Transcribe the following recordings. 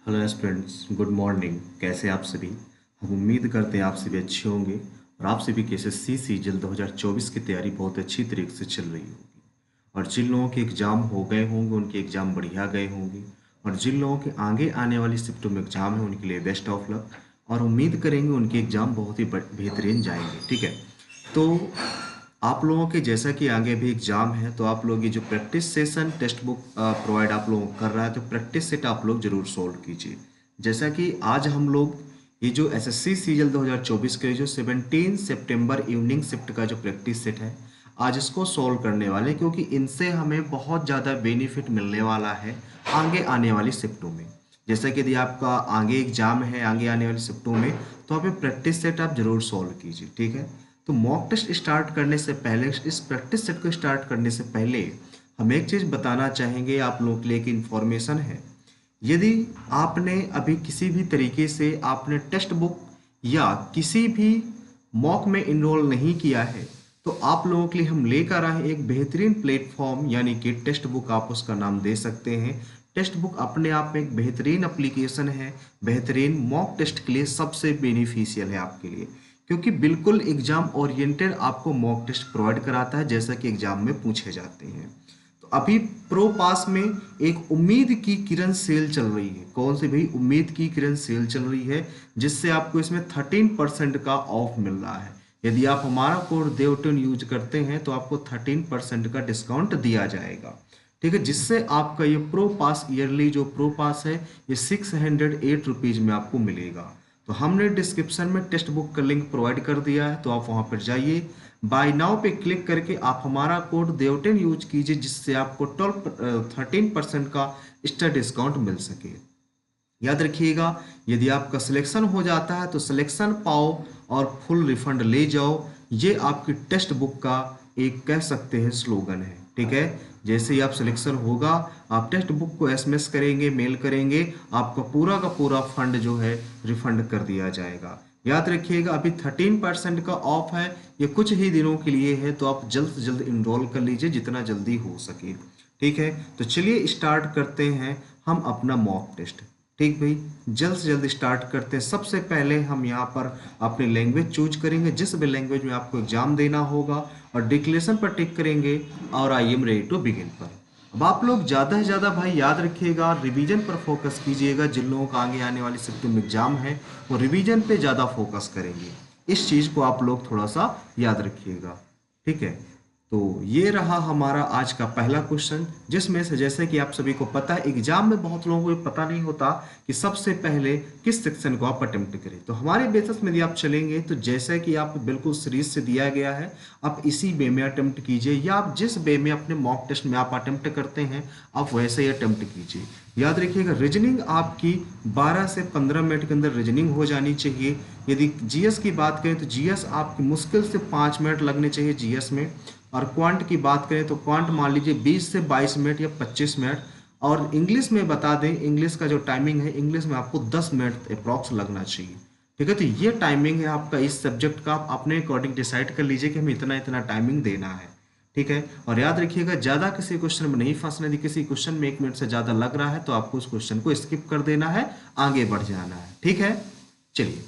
Hello aspirants, good morning. कैसे आप सभी? हम उम्मीद करते हैं आप सभी अच्छे होंगे और आप सभी की एसएससी सीजल 2024 की तैयारी बहुत अच्छी तरीके से चल रही होगी। और जिन लोगों के एग्ज़ाम हो गए होंगे उनके एग्ज़ाम बढ़िया गए होंगे, और जिन लोगों के आगे आने वाली शिफ्टों में एग्ज़ाम है उनके लिए बेस्ट ऑफ लक। और उम्मीद करेंगे उनके एग्ज़ाम बहुत ही बेहतरीन जाएंगे। ठीक है, तो आप लोगों के जैसा कि आगे भी एग्जाम है तो आप लोग ये जो practice session text book provide आप लोगों को कर रहा है तो प्रैक्टिस सेट आप लोग जरूर सोल्व कीजिए। जैसा कि आज हम लोग ये जो एसएससी सीजल 2024 के जो 17 सितंबर इवनिंग शिफ्ट का जो प्रैक्टिस सेट है आज इसको सोल्व करने वाले हैं, क्योंकि इनसे हमें बहुत ज़्यादा बेनिफिट मिलने वाला है आगे आने वाली शिफ्टों में। जैसा कि यदि आपका आगे एग्जाम है आगे आने वाली शिफ्टों में तो आप ये प्रैक्टिस सेट आप जरूर सोल्व कीजिए। ठीक है, तो मॉक टेस्ट स्टार्ट करने से पहले, इस प्रैक्टिस सेट को स्टार्ट करने से पहले हम एक चीज़ बताना चाहेंगे आप लोगों के लिए कि इन्फॉर्मेशन है। यदि आपने अभी किसी भी तरीके से आपने टेक्स्ट बुक या किसी भी मॉक में इनरोल नहीं किया है तो आप लोगों के लिए हम लेकर आए एक बेहतरीन प्लेटफॉर्म, यानी कि टेक्स्ट बुक आप उसका नाम दे सकते हैं। टेक्स्ट बुक अपने आप में एक बेहतरीन एप्लीकेशन है, बेहतरीन मॉक टेस्ट के लिए सबसे बेनिफिशियल है आपके लिए, क्योंकि बिल्कुल एग्जाम ओरिएंटेड आपको मॉक टेस्ट प्रोवाइड कराता है जैसा कि एग्जाम में पूछे जाते हैं। तो अभी प्रो पास में एक उम्मीद की किरण सेल चल रही है। कौन सी भाई? उम्मीद की किरण सेल चल रही है, जिससे आपको इसमें 13% का ऑफ मिल रहा है। यदि आप हमारा कोड देवटन यूज करते हैं तो आपको 13% का डिस्काउंट दिया जाएगा। ठीक है, जिससे आपका ये प्रो पास ईयरली जो प्रो पास है ये 608 रुपीज़ में आपको मिलेगा। तो हमने डिस्क्रिप्शन में टेक्स्ट बुक का लिंक प्रोवाइड कर दिया है, तो आप वहां पर जाइए, बाय नाउ पे क्लिक करके आप हमारा कोड देवटेन यूज कीजिए, जिससे आपको 13% का एक्स्ट्रा डिस्काउंट मिल सके। याद रखिएगा, यदि आपका सिलेक्शन हो जाता है तो सिलेक्शन पाओ और फुल रिफंड ले जाओ, ये आपकी टेक्स्ट बुक का एक कह सकते हैं स्लोगन है। ठीक है, जैसे ही आप सिलेक्शन होगा आप टेक्स्ट बुक को एसएमएस करेंगे, मेल करेंगे, आपका पूरा का पूरा फंड जो है रिफंड कर दिया जाएगा। याद रखिएगा, अभी 13% का ऑफ है, ये कुछ ही दिनों के लिए है, तो आप जल्द से जल्द इनरोल कर लीजिए जितना जल्दी हो सके। ठीक है, तो चलिए स्टार्ट करते हैं हम अपना मॉक टेस्ट। ठीक भाई, जल्द से जल्द स्टार्ट करते हैं। सबसे पहले हम यहाँ पर अपनी लैंग्वेज चूज करेंगे, जिस भी लैंग्वेज में आपको एग्जाम देना होगा, और डिक्लेरेशन पर टिक करेंगे और I am ready to begin पर। अब आप लोग ज़्यादा से ज़्यादा भाई याद रखिएगा, रिवीजन पर फोकस कीजिएगा। जिन लोगों का आगे आने वाली शिफ्ट में एग्जाम है वो रिवीजन पे ज़्यादा फोकस करेंगे। इस चीज़ को आप लोग थोड़ा सा याद रखिएगा। ठीक है, तो ये रहा हमारा आज का पहला क्वेश्चन, जिसमें से जैसे कि आप सभी को पता है एग्जाम में बहुत लोगों को ये पता नहीं होता कि सबसे पहले किस सेक्शन को आप अटेम्प्ट करें। तो हमारे बेसिस में यदि आप चलेंगे तो जैसे कि आप बिल्कुल सीरीज से दिया गया है, आप इसी वे में अटेम्प्ट कीजिए, या आप जिस वे में अपने मॉक टेस्ट में आप अटेम्प्ट करते हैं आप वैसे ही अटेम्प्ट कीजिए। याद रखिएगा, रीजनिंग आपकी 12 से 15 मिनट के अंदर रीजनिंग हो जानी चाहिए। यदि जीएस की बात करें तो जीएस आपकी मुश्किल से 5 मिनट लगने चाहिए जीएस में, और क्वांट की बात करें तो क्वांट मान लीजिए 20 से 22 मिनट या 25 मिनट। और इंग्लिश में बता दें, इंग्लिश का जो टाइमिंग है, इंग्लिश में आपको 10 मिनट अप्रॉक्स लगना चाहिए। ठीक है, तो ये टाइमिंग है आपका इस सब्जेक्ट का, आप अपने अकॉर्डिंग डिसाइड कर लीजिए कि हमें इतना इतना टाइमिंग देना है। ठीक है, और याद रखिएगा ज़्यादा किसी क्वेश्चन में नहीं फंसना। यदि किसी क्वेश्चन में 1 मिनट से ज़्यादा लग रहा है तो आपको उस क्वेश्चन को स्किप कर देना है, आगे बढ़ जाना है। ठीक है, चलिए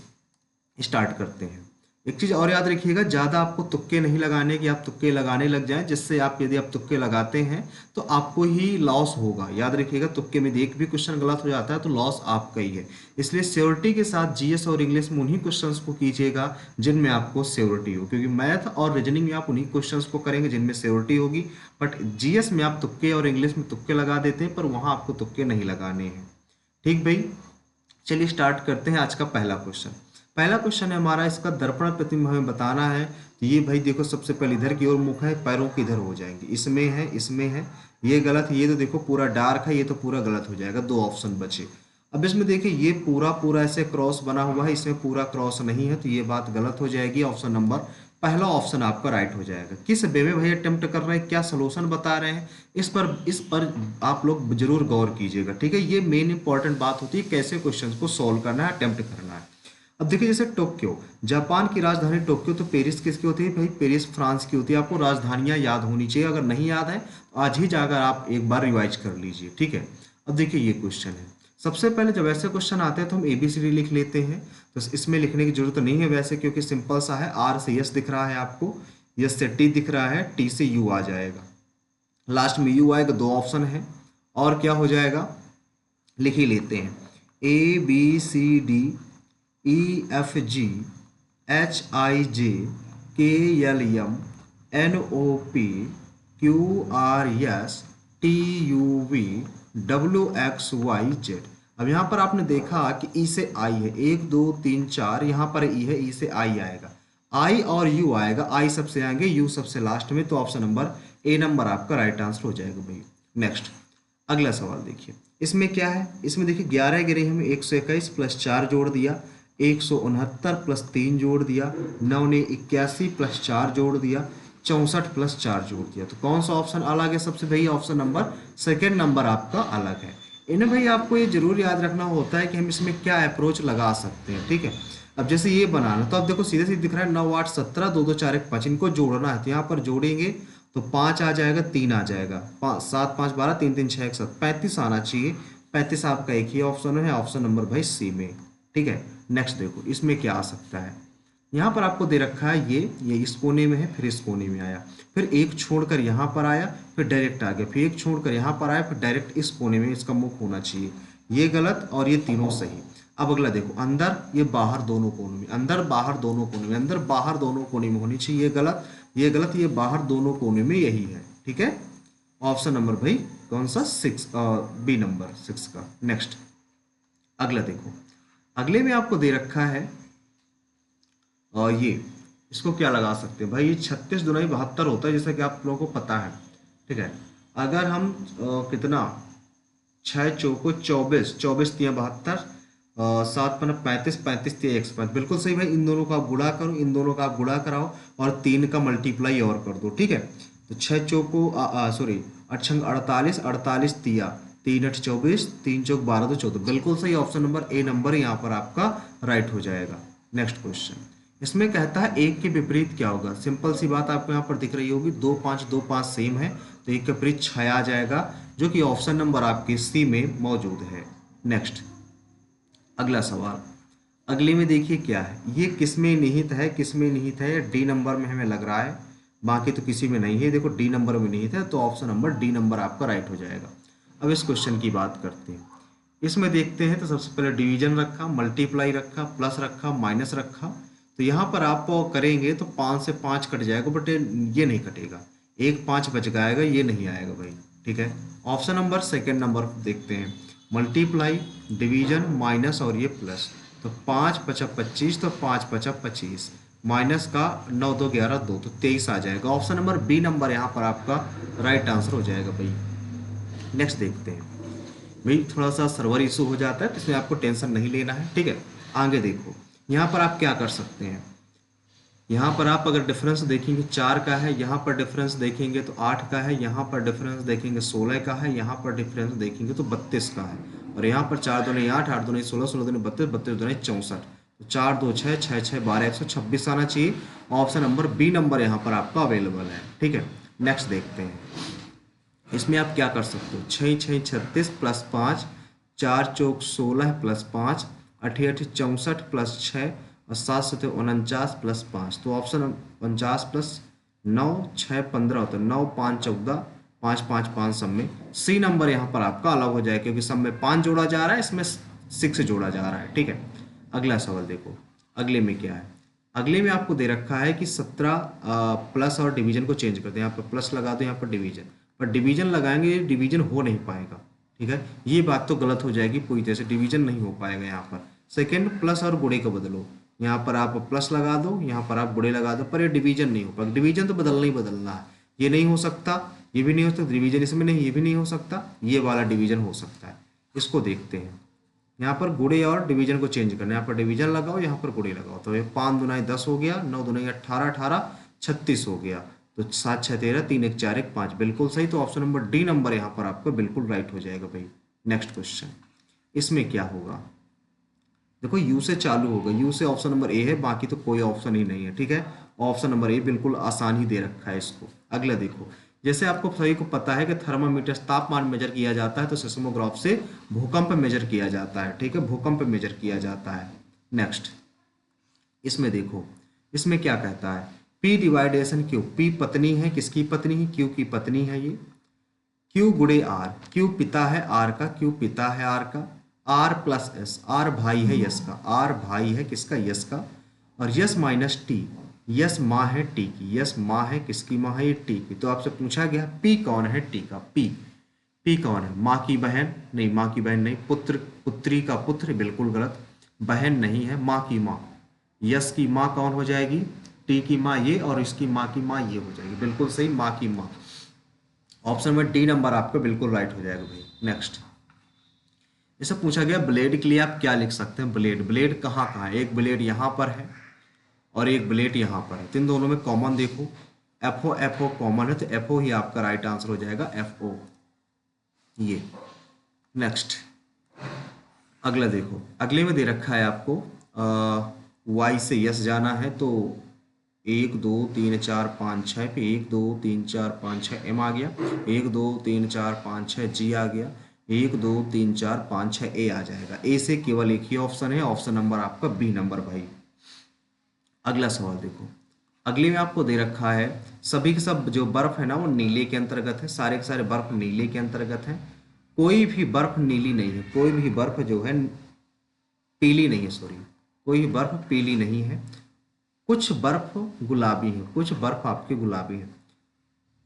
स्टार्ट करते हैं। एक चीज और याद रखिएगा, ज्यादा आपको तुक्के नहीं लगाने कि आप तुक्के लगाने लग जाएं, जिससे आप यदि आप तुक्के लगाते हैं तो आपको ही लॉस होगा। याद रखिएगा, तुक्के में एक भी क्वेश्चन गलत हो जाता है तो लॉस आपका ही है। इसलिए श्योरिटी के साथ जीएस और इंग्लिश में उन्हीं क्वेश्चंस को कीजिएगा जिनमें आपको श्योरिटी हो, क्योंकि मैथ और रीजनिंग में आप उन्हीं क्वेश्चंस को करेंगे जिनमें श्योरिटी होगी। बट जीएस में आप तुक्के और इंग्लिश में तुक्के लगा देते हैं, पर वहां आपको तुक्के नहीं लगाने हैं। ठीक भाई, चलिए स्टार्ट करते हैं आज का पहला क्वेश्चन। पहला क्वेश्चन है हमारा, इसका दर्पण प्रतिबिंब हमें बताना है। तो ये भाई देखो, सबसे पहले इधर की ओर मुख है, पैरों के इधर हो जाएंगे, इसमें है इसमें है, ये गलत है। ये तो देखो पूरा डार्क है, ये तो पूरा गलत हो जाएगा, दो ऑप्शन बचे। अब इसमें देखिए ये पूरा पूरा ऐसे क्रॉस बना हुआ है, इसमें पूरा क्रॉस नहीं है, तो ये बात गलत हो जाएगी। ऑप्शन नंबर पहला ऑप्शन आपका राइट हो जाएगा। किस वे में भाई अटेम्प्ट कर रहे हैं, क्या सोल्यूशन बता रहे हैं, इस पर आप लोग जरूर गौर कीजिएगा। ठीक है, ये मेन इंपॉर्टेंट बात होती है, कैसे क्वेश्चन को सोल्व करना है, अटेम्प्ट करना है। अब देखिए जैसे टोक्यो, जापान की राजधानी टोक्यो, तो पेरिस किसकी होती है भाई? पेरिस फ्रांस की होती है। आपको राजधानियां याद होनी चाहिए, अगर नहीं याद है तो आज ही जाकर आप एक बार रिवाइज कर लीजिए। ठीक है, अब देखिए ये क्वेश्चन है, सबसे पहले जब ऐसे क्वेश्चन आते हैं तो हम ABCD लिख लेते हैं, तो इसमें लिखने की जरूरत नहीं है वैसे, क्योंकि सिंपल सा है। R से यस दिख रहा है आपको, यस से T दिख रहा है, T से U आ जाएगा, लास्ट में U आएगा, दो ऑप्शन है और क्या हो जाएगा, लिख ही लेते हैं। ABCD, EFG, HIJ, KLM, NOP, QRS, TUV, WXYZ। अब यहाँ पर आपने देखा कि ई से आई है, 1 2 3 4, यहाँ पर ई है, ई से आई आएगा, आई और यू आएगा, आई सबसे आएंगे, यू सबसे लास्ट में, तो ऑप्शन नंबर ए नंबर आपका राइट आंसर हो जाएगा भाई। नेक्स्ट अगला सवाल देखिए, इसमें क्या है, इसमें देखिए 11 गिरे हमें, 121 प्लस 4 जोड़ दिया, 169 प्लस 3 जोड़ दिया, 9 ने 81 प्लस 4 जोड़ दिया, 64 प्लस 4 जोड़ दिया। तो कौन सा ऑप्शन अलग है सबसे, भाई ऑप्शन नंबर सेकेंड नंबर आपका अलग है। इन्हें भाई आपको ये जरूर याद रखना होता है कि हम इसमें क्या अप्रोच लगा सकते हैं, ठीक है। अब जैसे ये बनाना, तो अब देखो सीधे सीधे दिख रहा है 9 8 17, 2 2 4 1 5, इनको जोड़ना है, तो यहाँ पर जोड़ेंगे तो 5 आ जाएगा, 3 आ जाएगा, 5 7 5 12, 3 3 6 1 7, 35 आना चाहिए। 35 आपका एक ही ऑप्शन है, ऑप्शन नंबर भाई सी में, ठीक है। नेक्स्ट देखो इसमें क्या आ सकता है, यहाँ पर आपको दे रखा है ये इस कोने में है, फिर इस कोने में आया, फिर एक छोड़कर यहाँ पर आया, फिर डायरेक्ट आ गया, फिर एक छोड़कर यहाँ पर आया, फिर डायरेक्ट इस कोने में इसका मुख होना चाहिए, ये गलत और ये तीनों सही। अब अगला देखो, अंदर ये बाहर दोनों कोनों में, अंदर बाहर दोनों कोने में, अंदर बाहर दोनों कोने में होनी चाहिए, ये गलत, ये गलत, ये बाहर दोनों कोने में, यही है, ठीक है। ऑप्शन नंबर भाई कौन सा, 6, बी नंबर 6 का। नेक्स्ट अगला देखो, अगले में आपको दे रखा है और ये इसको क्या लगा सकते हैं भाई, ये 36 दुनाई 72 होता है, जैसा कि आप लोगों को पता है, ठीक है। अगर हम कितना 6 चौको 24, 24 तिया 72, 7 पन्ना 35, 35 तिया 105, बिल्कुल सही भाई। इन दोनों का आप गुणा करो, इन दोनों का आप गुणा कराओ और 3 का मल्टीप्लाई और कर दो, ठीक है। तो 6 चौको सॉरी 8 48, 48 तिया 3 8 24, 3 चौक 12 तो 14, बिल्कुल सही, ऑप्शन नंबर ए नंबर यहाँ पर आपका राइट हो जाएगा। नेक्स्ट क्वेश्चन, इसमें कहता है एक के विपरीत क्या होगा, सिंपल सी बात आपको यहाँ पर दिख रही होगी, 2 5 2 5 सेम है, तो एक के विपरीत 6 आ जाएगा, जो कि ऑप्शन नंबर आपके सी में मौजूद है। नेक्स्ट अगला सवाल, अगले में देखिए क्या है, ये किस में निहित है, किस में निहित है, डी नंबर में हमें लग रहा है, बाकी तो किसी में नहीं है, देखो डी नंबर में निहित है, तो ऑप्शन नंबर डी नंबर आपका राइट हो जाएगा। अब इस क्वेश्चन की बात करते हैं, इसमें देखते हैं, तो सबसे पहले डिवीजन रखा, मल्टीप्लाई रखा, प्लस रखा, माइनस रखा, तो यहाँ पर आप करेंगे तो 5 से 5 कट जाएगा, बट ये नहीं कटेगा, एक 5 बच जाएगा, ये नहीं आएगा भाई, ठीक है। ऑप्शन नंबर सेकेंड नंबर देखते हैं, मल्टीप्लाई, डिवीजन, माइनस और ये प्लस, तो 5 5 25, तो 5 5 25, माइनस का 9 2 11 2, तो 23 आ जाएगा, ऑप्शन नंबर बी नंबर यहाँ पर आपका राइट आंसर हो जाएगा भाई। नेक्स्ट देखते हैं भाई, थोड़ा सा सर्वर इशू हो जाता है, तो इसमें आपको टेंशन नहीं लेना है, ठीक है। आगे देखो, यहाँ पर आप क्या कर सकते हैं, यहाँ पर आप अगर डिफरेंस देखेंगे 4 का है, यहाँ पर डिफरेंस देखेंगे तो 8 का है, यहाँ पर डिफरेंस देखेंगे 16 का है, यहाँ पर डिफरेंस देखेंगे तो 32 का है, और यहाँ पर 4 दूनी 8, 8 दूनी 16, 16 दूनी 32, 32 दूनी 64, तो 4 2 6, 6 6 12, 126 आना चाहिए, ऑप्शन नंबर बी नंबर यहाँ पर आपका अवेलेबल है, ठीक है। नेक्स्ट देखते हैं, इसमें आप क्या कर सकते हो, 6 6 36 प्लस 5, 4 चौक 16 प्लस 5, 8 8 64 प्लस 6 और 7 7 49 प्लस 5, तो ऑप्शन 49 प्लस 9 6 15 होता है, 9 5 14, 5 5 5 सब में सी नंबर यहाँ पर आपका अलग हो जाए, क्योंकि सब में 5 जोड़ा जा रहा है, इसमें 6 जोड़ा जा रहा है, ठीक है। अगला सवाल देखो, अगले में क्या है, अगले में आपको दे रखा है कि 17 प्लस और डिवीजन को चेंज कर दो, यहाँ पर प्लस लगा दो, यहाँ पर डिवीजन, पर डिवीजन लगाएंगे डिवीजन हो नहीं पाएगा, ठीक है, ये बात तो गलत हो जाएगी, पूरी तरह से डिवीजन नहीं हो पाएगा यहाँ पर। सेकंड, प्लस और गुणे को बदलो, यहाँ पर आप प्लस लगा दो, यहाँ पर आप गुणे लगा दो, पर ये डिवीजन नहीं हो पाएगा, डिवीजन तो बदलना ही बदलना है, ये नहीं हो सकता, ये भी नहीं हो सकता, डिवीजन इसमें नहीं, ये भी नहीं हो सकता, ये वाला डिवीजन हो सकता है। इसको देखते हैं, यहाँ पर गुणे और डिवीजन को चेंज करना है, यहाँ पर डिवीजन लगाओ, यहाँ पर गुणे लगाओ, तो ये 5 दूनाई 10 हो गया, 9 दूनाई 18, 18 36 हो गया, तो 7 6 13, 3 1 4 1 5, बिल्कुल सही, तो ऑप्शन नंबर डी नंबर यहाँ पर आपका बिल्कुल राइट हो जाएगा भाई। नेक्स्ट क्वेश्चन, इसमें क्या होगा, देखो यू से चालू होगा, यू से ऑप्शन नंबर ए है, बाकी तो कोई ऑप्शन ही नहीं है, ठीक है। ऑप्शन नंबर ए बिल्कुल आसान ही दे रखा है इसको। अगला देखो, जैसे आपको सभी को पता है कि थर्मामीटर तापमान मेजर किया जाता है, तो सिस्मोग्राफ से भूकंप मेजर किया जाता है। ठीक है, भूकंप मेजर किया जाता है। नेक्स्ट, इसमें देखो, इसमें क्या कहता है, पी डिवाइडेशन क्यू, पी पत्नी है, किसकी पत्नी है, क्यू की पत्नी है ये। क्यू गुड़े आर, क्यू पिता है आर का, क्यू पिता है आर का। आर प्लस एस, आर भाई है यस का, आर भाई है किसका, यस का। और यस माइनस टी, यस माँ है टी की, यस माँ है किसकी माँ है, ये टी की। तो आपसे पूछा गया पी कौन है, टी का। पी, पी कौन है, माँ की बहन नहीं, माँ की बहन नहीं, पुत्र, पुत्री का पुत्र बिल्कुल गलत, बहन नहीं है, माँ की माँ। यस की माँ कौन हो जाएगी, टी की माँ ये, और इसकी माँ की माँ ये हो जाएगी, बिल्कुल सही, माँ की माँ। ऑप्शन में डी नंबर आपका बिल्कुल राइट हो जाएगा भाई। नेक्स्ट, इसे पूछा गया ब्लेड के लिए आप क्या लिख सकते हैं, ब्लेड, ब्लेड कहाँ कहाँ है, एक ब्लेड यहाँ पर है और एक ब्लेड यहाँ पर है, तो इन दोनों में कॉमन देखो, एफओ, एफओ कॉमन है, तो एफओ ही आपका राइट आंसर हो जाएगा, एफओ ये। नेक्स्ट, अगला देखो, अगले में दे रखा है आपको वाई से यस जाना है, तो 1 2 3 4 5 6 पे 1 2 3 4 5 6 एम आ गया, 1 2 3 4 5 6 जी आ गया, 1 2 3 4 5 6 ए आ जाएगा। ए से केवल एक ही ऑप्शन है, ऑप्शन नंबर आपका बी नंबर भाई। अगला सवाल देखो, अगले में आपको दे रखा है सभी के सब जो बर्फ है ना वो नीले के अंतर्गत है, सारे के सारे बर्फ नीले के अंतर्गत है, कोई भी बर्फ नीली नहीं है, कोई भी बर्फ जो है पीली नहीं है, सॉरी, कोई भी बर्फ पीली नहीं है, कुछ बर्फ गुलाबी है, कुछ बर्फ आपके गुलाबी है,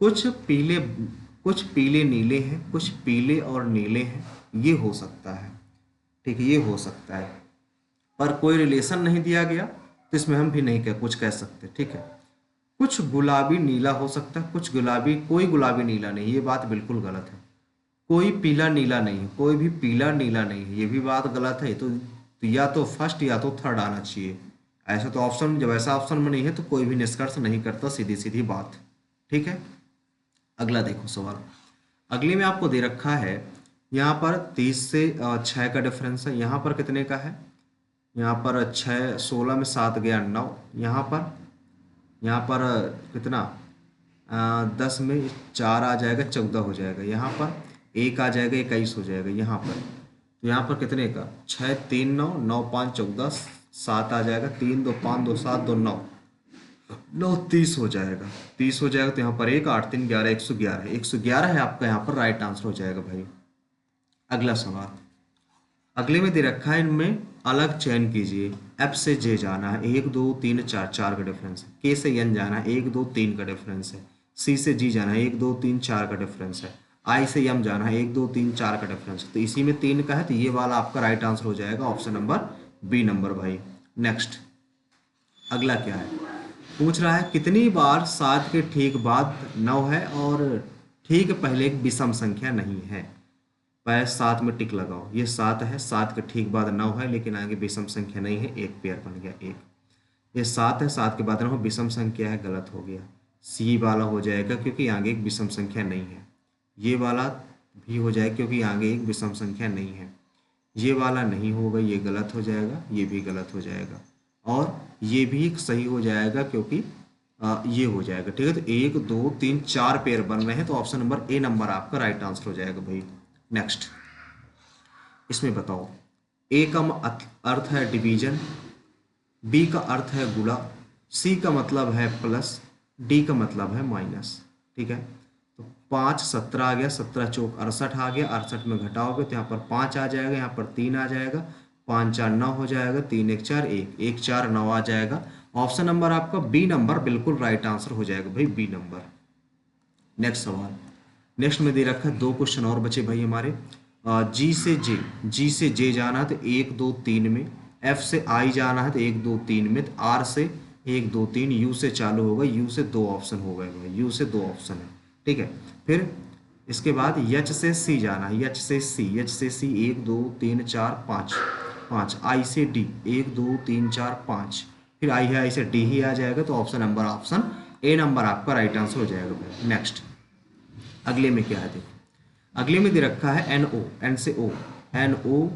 कुछ पीले, कुछ पीले नीले हैं, कुछ पीले और नीले हैं, ये हो सकता है। ठीक है, ये हो सकता है, पर कोई रिलेशन नहीं दिया गया, तो इसमें हम भी नहीं कुछ कह सकते। ठीक है, कुछ गुलाबी नीला हो सकता है, कुछ गुलाबी, कोई गुलाबी नीला नहीं, ये बात बिल्कुल गलत है। कोई पीला नीला नहीं है, कोई भी पीला नीला नहीं है, ये भी बात गलत है। तो या तो फर्स्ट या तो थर्ड आना चाहिए। ऐसा तो ऑप्शन, जब ऐसा ऑप्शन में नहीं है तो कोई भी निष्कर्ष नहीं करता, सीधी सीधी बात। ठीक है, अगला देखो सवाल, अगले में आपको दे रखा है, यहाँ पर 30 से 6 का डिफरेंस है, यहाँ पर कितने का है, यहाँ पर 6, 16 में 7 गया 9, यहाँ पर कितना, 10 में 4 आ जाएगा 14 हो जाएगा, यहाँ पर 1 आ जाएगा 21 हो जाएगा, यहाँ पर तो यहाँ पर कितने का, 6 3 9, 9 5 14, 7 आ जाएगा, 3 2 5 2 7 2 9, 9 30 हो जाएगा, 30 हो जाएगा, तो यहाँ पर 1 8 3 11, 111, 111 है आपका यहाँ पर राइट आंसर हो जाएगा भाई। अगला सवाल, अगले में दे रखा है, इनमें अलग चयन कीजिए, एफ से जे जाना है, 1 2 3 4, 4 का डिफरेंस है, के से एन जाना है, 1 2 3 का डिफरेंस है, सी से जी जाना है, 1 2 3 4 का डिफरेंस है, आई से एम जाना है, 1 2 3 4 का डिफरेंस है, तो इसी में 3 का है, तो ये वाला आपका राइट आंसर हो जाएगा, ऑप्शन नंबर बी नंबर भाई। नेक्स्ट, अगला क्या है, पूछ रहा है कितनी बार 7 के ठीक बाद 9 है और ठीक पहले एक विषम संख्या नहीं है। पहले 7 में टिक लगाओ, ये 7 है, 7 के ठीक बाद 9 है, लेकिन आगे विषम संख्या नहीं है, एक पेयर बन गया एक। ये 7 है, 7 के बाद 9 विषम संख्या है, गलत हो गया, सी वाला हो जाएगा क्योंकि आगे एक विषम संख्या नहीं है। ये वाला भी हो जाएगा क्योंकि आगे एक विषम संख्या नहीं है। ये वाला नहीं होगा, ये गलत हो जाएगा, ये भी गलत हो जाएगा, और ये भी सही हो जाएगा क्योंकि ये हो जाएगा। ठीक है, तो 1 2 3 4 पेयर बन रहे हैं, तो ऑप्शन नंबर ए नंबर आपका राइट आंसर हो जाएगा भाई। नेक्स्ट, इसमें बताओ, ए का अर्थ है डिवीजन, बी का अर्थ है गुणा, सी का मतलब है प्लस, डी का मतलब है माइनस। ठीक है, तो 5 17 आ गया, 17 चौक 68 आ गया, 68 में घटाओगे तो यहाँ पर 5 आ जाएगा, यहाँ पर 3 आ जाएगा, 5 4 9 हो जाएगा, 3 1 4 1 1 4 9 आ जाएगा। ऑप्शन नंबर आपका बी नंबर बिल्कुल राइट आंसर हो जाएगा भाई, बी नंबर। नेक्स्ट सवाल, नेक्स्ट में दे रखा है 2 क्वेश्चन और बचे भाई हमारे। जी से जे, जी से जे जाना है तो 1 2 3 में, एफ से आई जाना है तो 1 2 3 में, आर से 1 2 3, यू से चालू होगा, यू से 2 ऑप्शन हो गए भाई, यू से 2 ऑप्शन है। ठीक है, फिर इसके बाद एच से सी जाना है, एच से सी, एच से सी 1 2 3 4 5 5, आई से डी 1 2 3 4 5, फिर आई है, आई से डी ही आ जाएगा, तो option number option A number आपका राइट आंसर हो जाएगा भाई। नेक्स्ट, अगले में क्या है देखो, अगले में दे रखा है एन ओ, एन से ओ, एन ओ,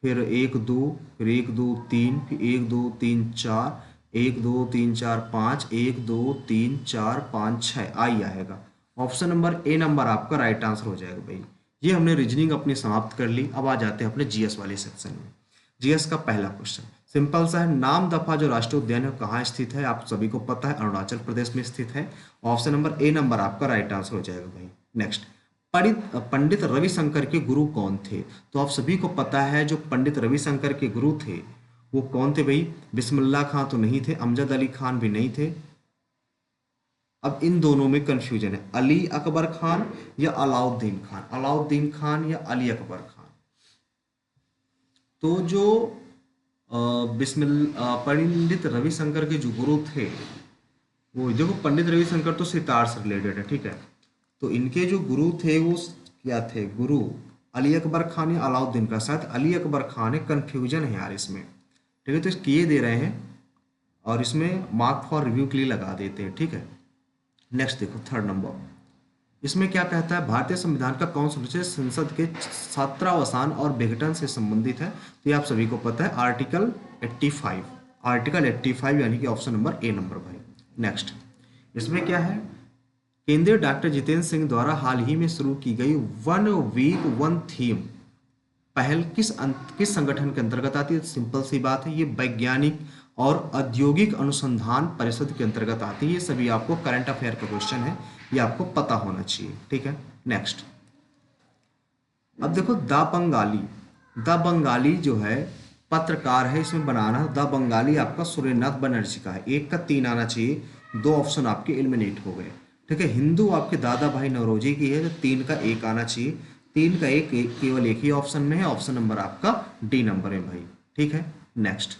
फिर 1 2, फिर 1 2 3, फिर 1 2 3 4, 1 2 3 4 5, 1 2 3 4 5 6, आई आएगा। ऑप्शन नंबर ए नंबर आपका राइट आंसर हो जाएगा भाई। ये हमने रीजनिंग अपनी समाप्त कर ली। अब आ जाते हैं अपने जीएस वाले सेक्शन में। जीएस का पहला क्वेश्चन सिंपल सा है। नाम दफा जो राष्ट्रीय उद्यान है कहाँ स्थित है, आप सभी को पता है अरुणाचल प्रदेश में स्थित है। ऑप्शन नंबर ए नंबर आपका राइट आंसर हो जाएगा भाई। नेक्स्ट, पंडित रविशंकर के गुरु कौन थे? तो आप सभी को पता है जो पंडित रविशंकर के गुरु थे वो कौन थे भाई? बिस्मिल्लाह खां तो नहीं थे, अमजद अली खान भी नहीं थे। अब इन दोनों में कंफ्यूजन है, अली अकबर खान या अलाउद्दीन खान, अलाउद्दीन खान या अली अकबर खान। तो जो पंडित रविशंकर के जो गुरु थे वो देखो, पंडित रविशंकर तो सितार से रिलेटेड है, ठीक है। तो इनके जो गुरु थे वो क्या थे? गुरु अली अकबर खान या अलाउद्दीन का? शायद अली अकबर खान है, कंफ्यूजन है यार इसमें, ठीक है। तो इसके ये दे रहे हैं और इसमें मार्क फॉर रिव्यू के लिए लगा देते हैं, ठीक है। नेक्स्ट देखो थर्ड नंबर, इसमें क्या कहता है? भारतीय संविधान का कौन सा अनुच्छेद संसद के छात्रावासान और विघटन से संबंधित है? तो ये आप सभी को पता है आर्टिकल 85, आर्टिकल 85 यानी कि ऑप्शन नंबर ए नंबर भाई। नेक्स्ट, इसमें क्या है? केंद्रीय डॉक्टर जितेंद्र सिंह द्वारा हाल ही में शुरू की गई वन वीक वन थीम पहल किस संगठन के अंतर्गत आती है? सिंपल सी बात है, ये वैज्ञानिक और औद्योगिक अनुसंधान परिषद के अंतर्गत आती है। ये सभी आपको करंट अफेयर का क्वेश्चन है, ये आपको पता होना चाहिए, ठीक है। नेक्स्ट, अब देखो द बंगाली जो है पत्रकार है, इसमें बनाना द बंगाली आपका सुरेंद्रनाथ बनर्जी का है। एक का 3 आना चाहिए, 2 ऑप्शन आपके एलिमिनेट हो गए, ठीक है। हिंदू आपके दादा भाई नौरोजी की है, तो 3 का 1 आना चाहिए। 3 का 1 केवल एक ही ऑप्शन में है, ऑप्शन नंबर आपका डी नंबर है भाई, ठीक है। नेक्स्ट,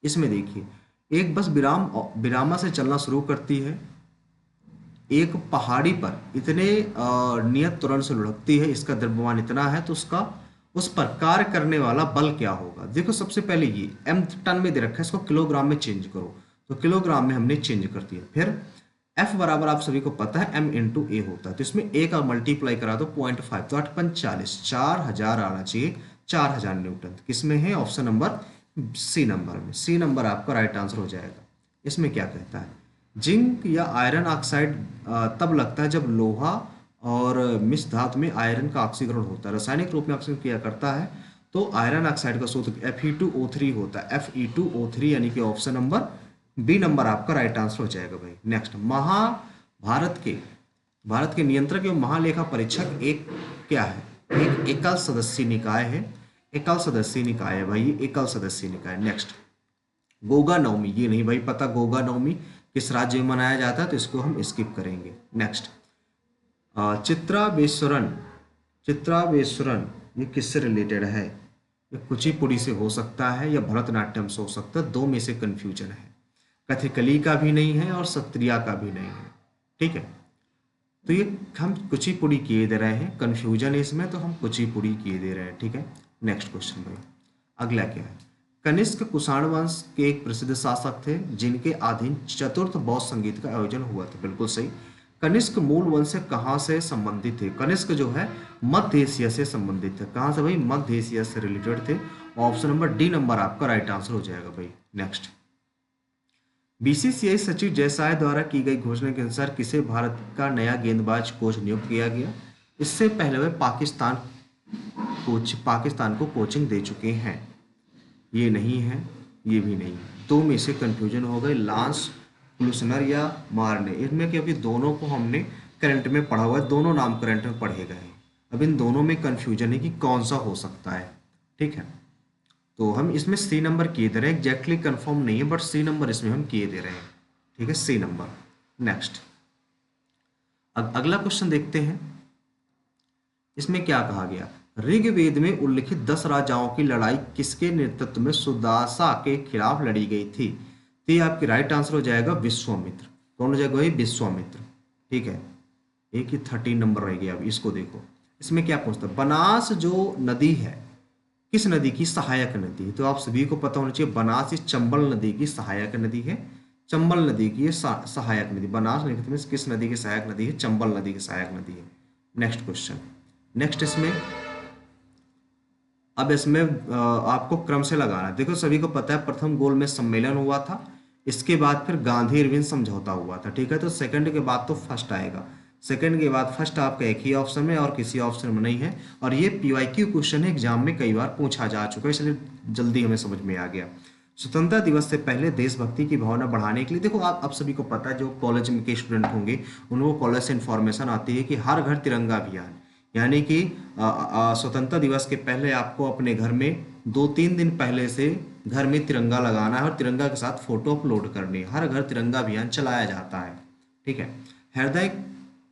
इसमें देखिए, एक बस बिरामा से चलना शुरू करती है, एक पहाड़ी पर इतने नियत त्वरण से लुढ़कती है, इसका द्रव्यमान इतना है, तो उसका उस पर कार्य करने वाला बल क्या होगा? देखो सबसे पहले ये एम टन में दे रखा है, इसको किलोग्राम में चेंज करो, तो किलोग्राम में हमने चेंज कर दिया। फिर F बराबर आप सभी को पता है M इंटू ए होता है, तो इसमें ए का मल्टीप्लाई करा दो 0.5, तो 8 45, 4000 आना चाहिए, 4000 न्यूटन। किसमें है? ऑप्शन नंबर सी नंबर में। सी नंबर आपका राइट आंसर हो जाएगा। इसमें क्या कहता है? जिंक या आयरन ऑक्साइड तब लगता है जब लोहा और मिश्र धातु में आयरन का ऑक्सीकरण होता है, रासायनिक रूप में ऑक्सीकरण किया करता है, तो आयरन ऑक्साइड का सूत्र Fe2O3 होता है, Fe2O3 यानी कि ऑप्शन नंबर बी नंबर आपका राइट आंसर हो जाएगा भाई। नेक्स्ट, भारत के नियंत्रक एवं महालेखा परीक्षक एक क्या है? एक एकल सदस्यीय निकाय है, एकल सदस्यीय निकाय है भाई, एकल सदस्यीय निकाय। नेक्स्ट, गोगा नवमी, ये नहीं भाई पता गोगा नवमी किस राज्य में मनाया जाता है, तो इसको हम स्किप करेंगे। नेक्स्ट, चित्रावेश्वरन ये किससे रिलेटेड है? ये कुचिपुड़ी से हो सकता है या भरतनाट्यम से हो सकता है, 2 में से कंफ्यूजन है। कथकली का भी नहीं है और सत्रिया का भी नहीं है, ठीक है। तो ये हम कुचिपुड़ी किए दे रहे हैं, कंफ्यूजन है इसमें, तो हम कुचिपुड़ी किए दे रहे हैं, ठीक है। नेक्स्ट क्वेश्चन भाई, अगला क्या है? कनिष्क कुषाण वंश के एक प्रसिद्ध शासक थे जिनके अधीन चतुर्थ बौद्ध संगीत का आयोजन हुआ था। बिल्कुल सही। कनिष्क मूल वंश से कहाँ से संबंधित थे? कनिष्क जो है मध्य एशिया से संबंधित थे। कहाँ से भाई? मध्य एशिया से रिलेटेड थे। ऑप्शन नंबर डी नंबर आपका राइट आंसर हो जाएगा भाई। नेक्स्ट, बीसीसीआई सचिव जयसाय द्वारा की गई घोषणा के अनुसार किसे भारत का नया गेंदबाज कोच नियुक्त किया गया? इससे पहले वे पाकिस्तान को कोचिंग दे चुके हैं। ये नहीं है, ये भी नहीं है, 2 में से कंफ्यूजन हो गए, लांस क्लूसनर या मारने। इनमें कि अभी दोनों को हमने करंट में पढ़ा हुआ है, दोनों नाम करंट में पढ़े गए हैं। अब इन दोनों में कंफ्यूजन है कि कौन सा हो सकता है, ठीक है। तो हम इसमें सी नंबर किए दे रहे हैं, एग्जैक्टली कंफर्म नहीं है बट सी नंबर इसमें हम किए दे रहे हैं, ठीक है, सी नंबर। नेक्स्ट, अब अगला क्वेश्चन देखते हैं। इसमें क्या कहा गया? ऋग्वेद में उल्लिखित 10 राजाओं की लड़ाई किसके नेतृत्व में सुदासा के खिलाफ लड़ी गई थी? तो ये आपकी राइट आंसर हो जाएगा विश्वामित्र। कौन हो जाएगा भाई? विश्वामित्र, ठीक है। एक ही 13 नंबर रह गया। अब इसको देखो, इसमें क्या पूछता है? बनास जो नदी है किस नदी की सहायक नदी है? तो आप सभी को पता होना चाहिए बनास इस चंबल नदी की सहायक नदी है, चंबल नदी की ये सहायक नदी। बनास में किस नदी की सहायक नदी है? चंबल नदी की सहायक नदी है। नेक्स्ट क्वेश्चन, नेक्स्ट इसमें अब इसमें आपको क्रम से लगाना है। देखो सभी को पता है प्रथम गोलमेज सम्मेलन हुआ था, इसके बाद फिर गांधी इरविन समझौता हुआ था, ठीक है। तो सेकंड के बाद तो फर्स्ट आएगा। सेकंड के बाद फर्स्ट आपका एक ही ऑप्शन में और किसी ऑप्शन में नहीं है। और ये पीवाईक्यू क्वेश्चन है, एग्जाम में कई बार पूछा जा चुका है, इसलिए जल्दी हमें समझ में आ गया। स्वतंत्रता दिवस से पहले देशभक्ति की भावना बढ़ाने के लिए, देखो आप सभी को पता है, जो कॉलेज में के स्टूडेंट होंगे उनको कॉलेज से इन्फॉर्मेशन आती है कि हर घर तिरंगा अभियान, यानी कि स्वतंत्रता दिवस के पहले आपको अपने घर में 2-3 दिन पहले से घर में तिरंगा लगाना है और तिरंगा के साथ फोटो अपलोड करनी है। हर घर तिरंगा अभियान चलाया जाता है, ठीक है। हृदय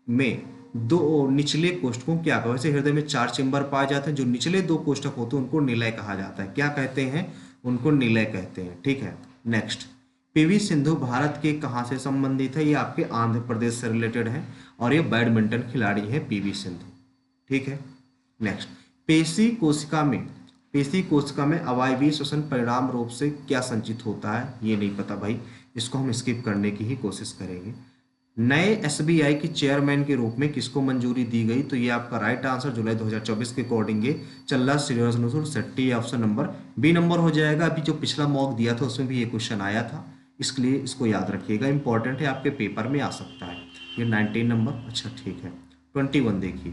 में दो निचले कोष्ठकों क्या कहा, वैसे हृदय में 4 चेंबर पाए जाते हैं, जो निचले 2 कोष्ठक होते हैं उनको निलय कहा जाता है। क्या कहते हैं? उनको निलय कहते हैं, ठीक है। नेक्स्ट, पीवी सिंधु भारत के कहाँ से संबंधित है? ये आपके आंध्र प्रदेश से रिलेटेड है और ये बैडमिंटन खिलाड़ी है पीवी सिंधु, ठीक है। नेक्स्ट, पेशी कोशिका में अवायवीय श्वसन परिणाम रूप से क्या संचित होता है? ये नहीं पता भाई, इसको हम स्किप करने की ही कोशिश करेंगे। नए एसबीआई के चेयरमैन के रूप में किसको मंजूरी दी गई? तो ये आपका राइट आंसर जुलाई 2024 के according Challa Srinivasan Shetty, option number B number हो जाएगा। अभी जो पिछला मॉक दिया था उसमें भी ये क्वेश्चन आया था, इसलिए इसको याद रखिएगा, इंपॉर्टेंट है, आपके पेपर में आ सकता है। ये 19 नंबर, अच्छा ठीक है। 21 देखिए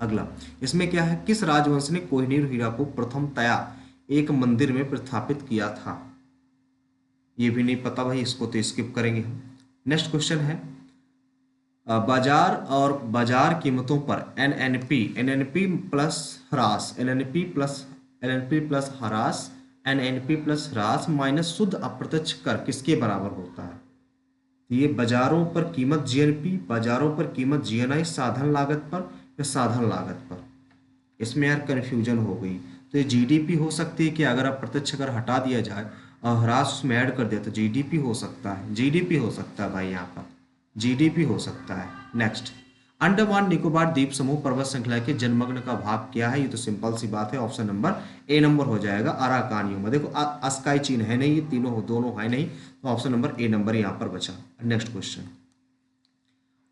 अगला, इसमें क्या है? किस राजवंश ने कोहिनूर हीरा को प्रथमतया एक मंदिर में प्रतिस्थापित किया था? ये भी नहीं पता भाई, इसको तो स्किप करेंगे हम। नेक्स्ट क्वेश्चन है, बाजार और बाजार कीमतों पर एनएनपी प्लस ह्रास माइनस शुद्ध अप्रत्यक्ष कर किसके बराबर होता है? ये बाजारों पर कीमत जीएनपी, बाजारों पर कीमत जीएनआई, साधन लागत पर या साधन लागत पर? इसमें यार कन्फ्यूजन हो गई। तो ये जीडीपी हो सकती है कि अगर आप प्रत्यक्ष कर हटा दिया जाए और ह्रास उसमें ऐड कर दिया तो जीडीपी हो सकता है, जीडीपी हो सकता है भाई, यहाँ पर जीडीपी हो सकता है। नेक्स्ट, अंडमान निकोबार द्वीप समूह पर्वत श्रृंखला के जन्मग्न का भाग क्या है? ये तो सिंपल सी बात है, ऑप्शन नंबर ए नंबर हो जाएगा, अराकान योमा। देखो अस्काई चीन है नहीं, ये तीनों दोनों है नहीं, तो ऑप्शन नंबर ए नंबर यहाँ पर बचा। नेक्स्ट क्वेश्चन,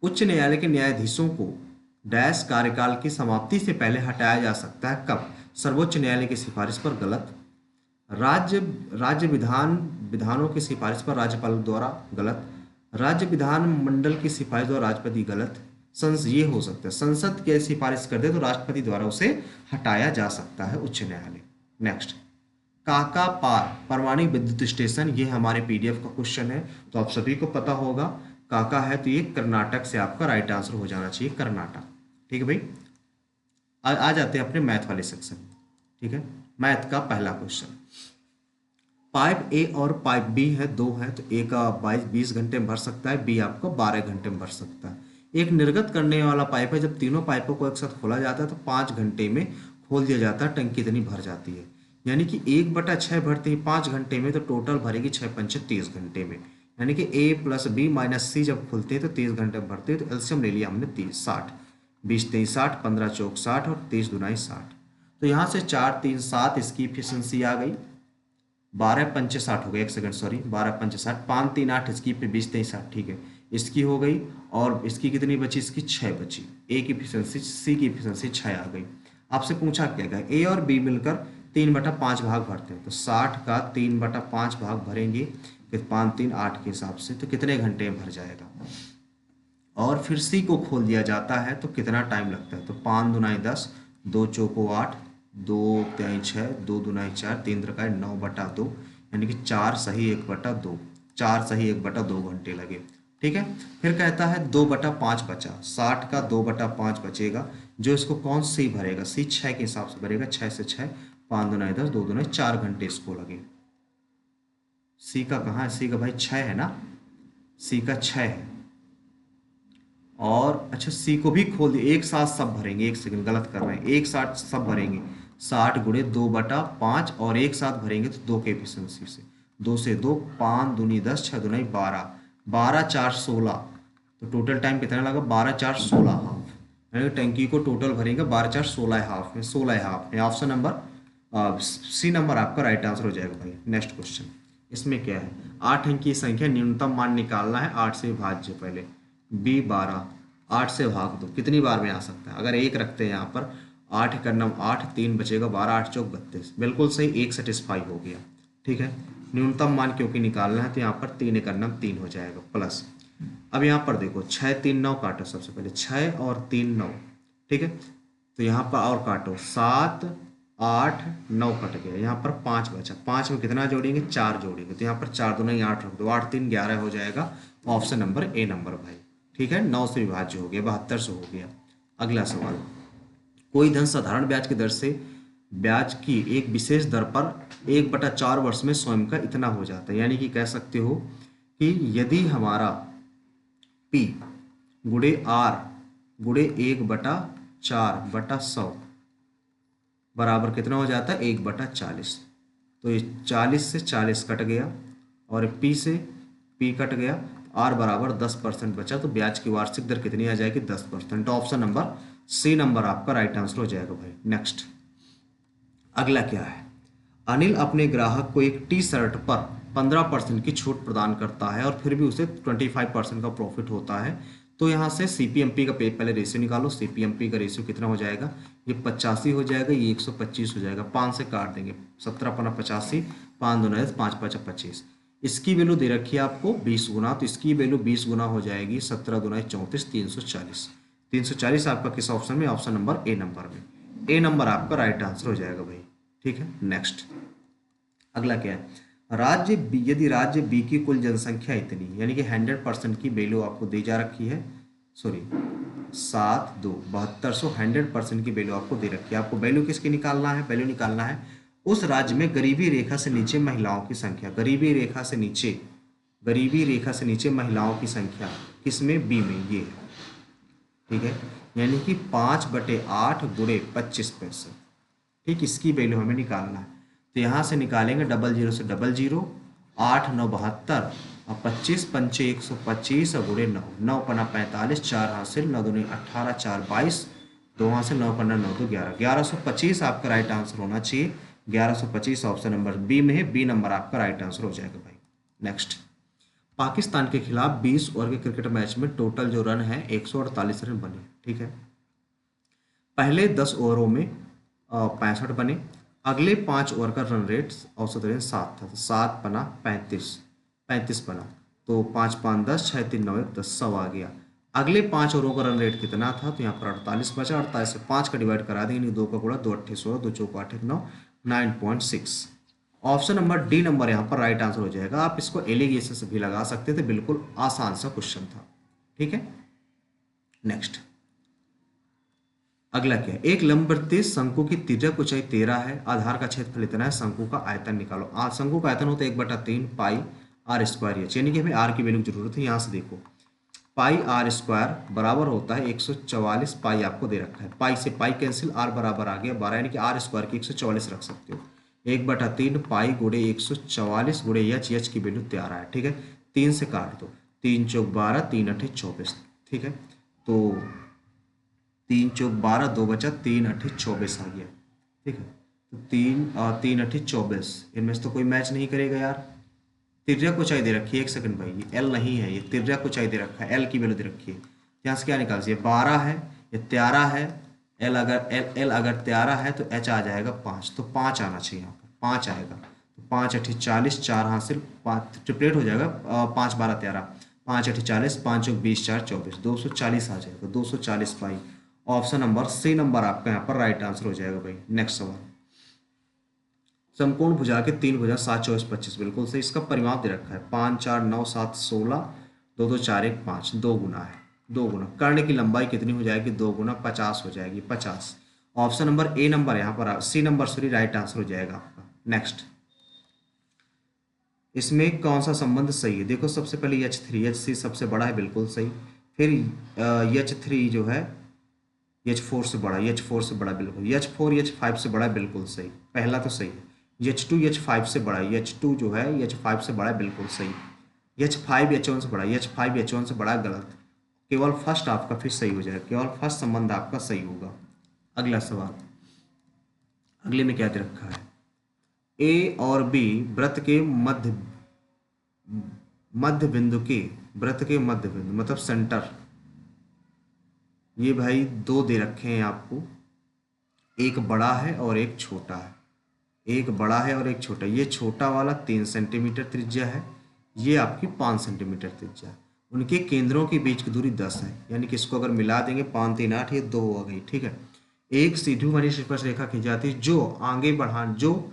उच्च न्यायालय के न्यायाधीशों को डैश कार्यकाल की समाप्ति से पहले हटाया जा सकता है कब? सर्वोच्च न्यायालय की सिफारिश पर, गलत। राज्य विधानों की सिफारिश पर राज्यपाल द्वारा, गलत। राज्य विधान मंडल की सिफारिश द्वारा राष्ट्रपति, गलत। ये हो सकता है संसद के सिफारिश कर दे तो राष्ट्रपति द्वारा उसे हटाया जा सकता है, उच्च न्यायालय। नेक्स्ट, काका पार परमाणु विद्युत स्टेशन, ये हमारे पीडीएफ का क्वेश्चन है, तो आप सभी को पता होगा। काका है तो ये कर्नाटक से आपका राइट आंसर हो जाना चाहिए, कर्नाटक, ठीक है भाई। आ जाते हैं अपने मैथ वाले सेक्शन, ठीक है। मैथ का पहला क्वेश्चन, पाइप ए और पाइप बी है, दो है, तो ए का 20 घंटे में भर सकता है, बी आपको 12 घंटे में भर सकता है। एक निर्गत करने वाला पाइप है, जब तीनों पाइपों को एक साथ खोला जाता है तो 5 घंटे में खोल दिया जाता है, टंकी इतनी भर जाती है। यानी कि 1/6 भरते ही 5 घंटे में, तो टोटल भरेगी 6×5 30 घंटे में। यानी कि ए प्लस बी माइनस सी जब खुलते हैं तो 30 घंटे में भरते हैं, तो एलसीएम ले लिया हमने 30, 60, 20 23 60, 15 चौक 60 और 30 दूनाई 60। तो यहाँ से 4 3 7 इसकी इफिशियंसी आ गई, 12 पंचे 60 हो गए, 1 सेकंड सॉरी, 12 पंचे 60, 5 3 8 इसकी पे 20 23 60, ठीक है, इसकी हो गई। और इसकी कितनी बची? इसकी 6 बची। ए की इफिशियंसी, सी की इफिशियंसी 6 आ गई। आपसे पूछा क्या गया, ए और बी मिलकर 3/5 भाग भरते हैं, तो 60 का 3/5 भाग भरेंगे, फिर 5 3 8 के हिसाब से, तो कितने घंटे में भर जाएगा? और फिर सी को खोल दिया जाता है तो कितना टाइम लगता है? तो 5 दूनाई 10, 2 चौको 8, 2 तिहाई 6, 2 दूनाई 4, 3 त्रिकाई 9/2, यानी कि 4 सही 1/2, 4 सही 1/2 घंटे लगे, ठीक है। फिर कहता है 2/5 बचा, 60 का 2/5 बचेगा, जो इसको कौन सी भरेगा? सी 6 के हिसाब से भरेगा, 6 से 6, 5 दूनाई 10, 2 दूनाई 4 घंटे इसको लगे। सी का कहाँ है? सी का भाई 6 है ना, सी का 6 है। और अच्छा, सी को भी खोल दिए, एक साथ सब भरेंगे, एक सेकंड गलत कर रहे हैं, एक साथ सब भरेंगे, 60 गुणे 2/5 और एक साथ भरेंगे तो 2 के एफिशिएंसी से, 2 से 2, 5 दूनी 10, 6 दूनी 12, 12 4 16, तो टोटल टाइम कितना लगा? 12 4 16 हाफ, यानी टंकी को टोटल भरेंगे 12 4 16 हाफ में, 16 हाफ में। ऑप्शन नंबर सी नंबर आपका राइट आंसर हो जाएगा भाई। नेक्स्ट क्वेश्चन, इसमें क्या है? 8 अंक की संख्या न्यूनतम मान निकालना है, 8 से भाज्य, पहले बी 12, 8 से भाग दो, कितनी बार में आ सकता है? अगर 1 रखते हैं यहाँ पर, 8 का नाम 8, 3 बचेगा, 12 8 चौक 32, बिल्कुल सही, 1 सेटिस्फाई हो गया, ठीक है। न्यूनतम मान क्योंकि निकालना है तो यहाँ पर 3 का नाम 3 हो जाएगा, प्लस अब यहाँ पर देखो 6 3 9 काटो, सबसे पहले 6 और 3 9, ठीक है। तो यहाँ पर और काटो 7 8 9 कट गया, यहाँ पर 5 बचा, 5 में कितना जोड़ेंगे 4 जोड़ेंगे, तो यहाँ पर 4 दूना ही 8 रख दो, 8 3 11 हो जाएगा ऑप्शन नंबर ए नंबर भाई, ठीक है। 9 से विभाज्य हो गया, 72 से हो गया। अगला सवाल, कोई धन साधारण ब्याज की दर से ब्याज की एक विशेष दर पर 1/4 वर्ष में स्वयं का इतना हो जाता है, यानी कि कह सकते हो कि यदि हमारा P गुणे R गुणे 1/4/100 बराबर कितना हो जाता है 1/40, तो ये 40 से 40 कट गया और P से P कट गया, R बराबर 10% बचा, तो ब्याज की वार्षिक दर कितनी आ जाएगी 10%। तो ऑप्शन नंबर सी नंबर आपका राइट आंसर हो जाएगा भाई। नेक्स्ट, अगला क्या है, अनिल अपने ग्राहक को एक टी शर्ट पर 15% की छूट प्रदान करता है और फिर भी उसे 25% का प्रॉफिट होता है। तो यहाँ से सीपीएमपी का पहले रेशियो निकालो, सीपीएमपी का रेशियो कितना हो जाएगा, ये 85 हो जाएगा, ये 125 हो जाएगा, 5 से काट देंगे, 17 पना 85, 5 दूना 5 5 25, इसकी वैल्यू दे रखी है आपको 20 गुना, तो इसकी वैल्यू 20 गुना हो जाएगी 17 दूना 34, 340, 340 आपका किस ऑप्शन में, ऑप्शन नंबर ए नंबर में, ए नंबर आपका राइट आंसर हो जाएगा भाई, ठीक है। नेक्स्ट, अगला क्या है, राज्य बी, यदि राज्य बी की कुल जनसंख्या इतनी, यानी कि 100% की वैल्यू आपको दी जा रखी है, सॉरी 7 2 7200, 100% की वैल्यू आपको दे रखी है। आपको वैल्यू किसकी निकालना है, वैल्यू निकालना है उस राज्य में गरीबी रेखा से नीचे महिलाओं की संख्या, गरीबी रेखा से नीचे, गरीबी रेखा से नीचे महिलाओं की संख्या किसमें, बी में, ये है, ठीक है। यानी कि 5/8 गुणे 25 पैसे, ठीक, इसकी वैल्यू हमें निकालना है। तो यहाँ से निकालेंगे 00 से 00, 8 9 72 और 25 पंचे 125 और गुणे 9, 9 पना 45, 4 हासिल, 9 दूनी 18, 4 22, 2 हासिल, 9 पन्ना 9 2 11, 1125 आपका राइट आंसर होना चाहिए, 1125 ऑप्शन नंबर बी में है, बी नंबर आपका राइट आंसर हो जाएगा भाई। नेक्स्ट, पाकिस्तान के खिलाफ 20 ओवर के क्रिकेट मैच में टोटल जो रन है 148 रन बने, ठीक है। पहले 10 ओवरों में 65 बने, अगले 5 ओवर का रन रेट औसत रन 7 था, तो 7 पना 35 बना, तो 5 5 10, 6 3 9 1 10, 100 आ गया। अगले 5 ओवरों का रन रेट कितना था, तो यहाँ पर 48 बचा, 48 से 5 का डिवाइड करा देंगे, 2 का गुणा 2 8 16, 2 चौका 8 9, 9.6, ऑप्शन नंबर डी नंबर यहाँ पर राइट आंसर हो जाएगा। आप इसको एलिगेशन से भी लगा सकते थे, बिल्कुल आसान सा क्वेश्चन था, ठीक है। नेक्स्ट, अगला क्या है, एक लंबवृत्तीय शंकु की तिर्यक ऊंचाई 13 है, आधार का क्षेत्रफल इतना है, शंकु का आयतन निकालो। शंकु का आयतन होता है 1/3 पाई आर स्क्वायर एच, यानी कि हमें आर की वैल्यू की जरूरत है। यहाँ से देखो पाई आर स्क्वायर बराबर होता है 144 पाई, आपको दे रखा है, पाई से पाई कैंसिल, आर बराबर आ गया 12, यानी कि आर स्क्वायर की 144 रख सकते हो, 1/3 पाई गुणे 144 गुणे एच, एच की वैल्यू 13 है, ठीक है। 3 से काट दो, 3 चौक 12, 3 8 24, ठीक है। तो 3 चौक 12, 2 बचा, 3 8 24 आ गया, ठीक है। तो 3 8 24, इनमें से तो कोई मैच नहीं करेगा यार। तिर्यक ऊंचाई दे रखी है, एक सेकंड भाई, ये एल नहीं है, ये तिर्यक ऊंचाई दे रखा है, एल की वैल्यू दे रखी है, यहाँ से क्या निकाल सकते, 12 है, ये 13 है, एल अगर 13 है तो एच आ जाएगा 5, तो 5 आना चाहिए, यहाँ पर 5 आएगा, तो 5 8 40, 4 हासिल, 5 ट्रिपलेट हो जाएगा, 5 12 13, 5 8 40, 5 चौक 20, 4 24, 240 आ जाएगा, 240 पाई, ऑप्शन नंबर सी नंबर आपका यहाँ पर राइट आंसर हो जाएगा भाई। नेक्स्ट सवाल, समकोण भुजा के 3 भुजा 7 24 25, बिल्कुल सही, इसका परिमाप दे रखा है 5 4 9 7 16, 2 2 4 1 5, 2 गुना है, 2 गुना, कर्ण की लंबाई कितनी हो जाएगी, 2 गुना 50 हो जाएगी, 50, ऑप्शन नंबर ए नंबर यहाँ पर, C number sorry right answer हो जाएगा आपका। नेक्स्ट, इसमें कौन सा संबंध सही है, देखो सबसे पहले H3 H3 सबसे बड़ा है, बिल्कुल सही, फिर H3 जो है H4 से बड़ा, H4 से बड़ा बिल्कुल, H4 H5 से बड़ा है, बिल्कुल सही, पहला तो सही है। H2 H5 से बड़ा है, H2 जो है H5 से बड़ा है, बिल्कुल सही। H5 H1 से बड़ा है, H5 H1 से बड़ा है, गलत, केवल फर्स्ट आपका फिर सही हो जाएगा, केवल फर्स्ट संबंध आपका सही होगा। अगला सवाल, अगले में क्या दे रखा है, ए और बी वृत्त के मध्य बिंदु के, वृत्त के मध्य बिंदु मतलब सेंटर, ये भाई 2 दे रखे हैं आपको, एक बड़ा है और एक छोटा है, एक बड़ा है और एक छोटा, ये छोटा वाला 3 सेंटीमीटर त्रिज्या है, ये आपकी 5 सेंटीमीटर त्रिज्या है, उनके केंद्रों के बीच की दूरी 10 है, यानी कि इसको अगर मिला देंगे 5 3 8 ये 2 हो गई, ठीक है। एक सीधी वाली स्पर्श रेखा खींची जाती है जो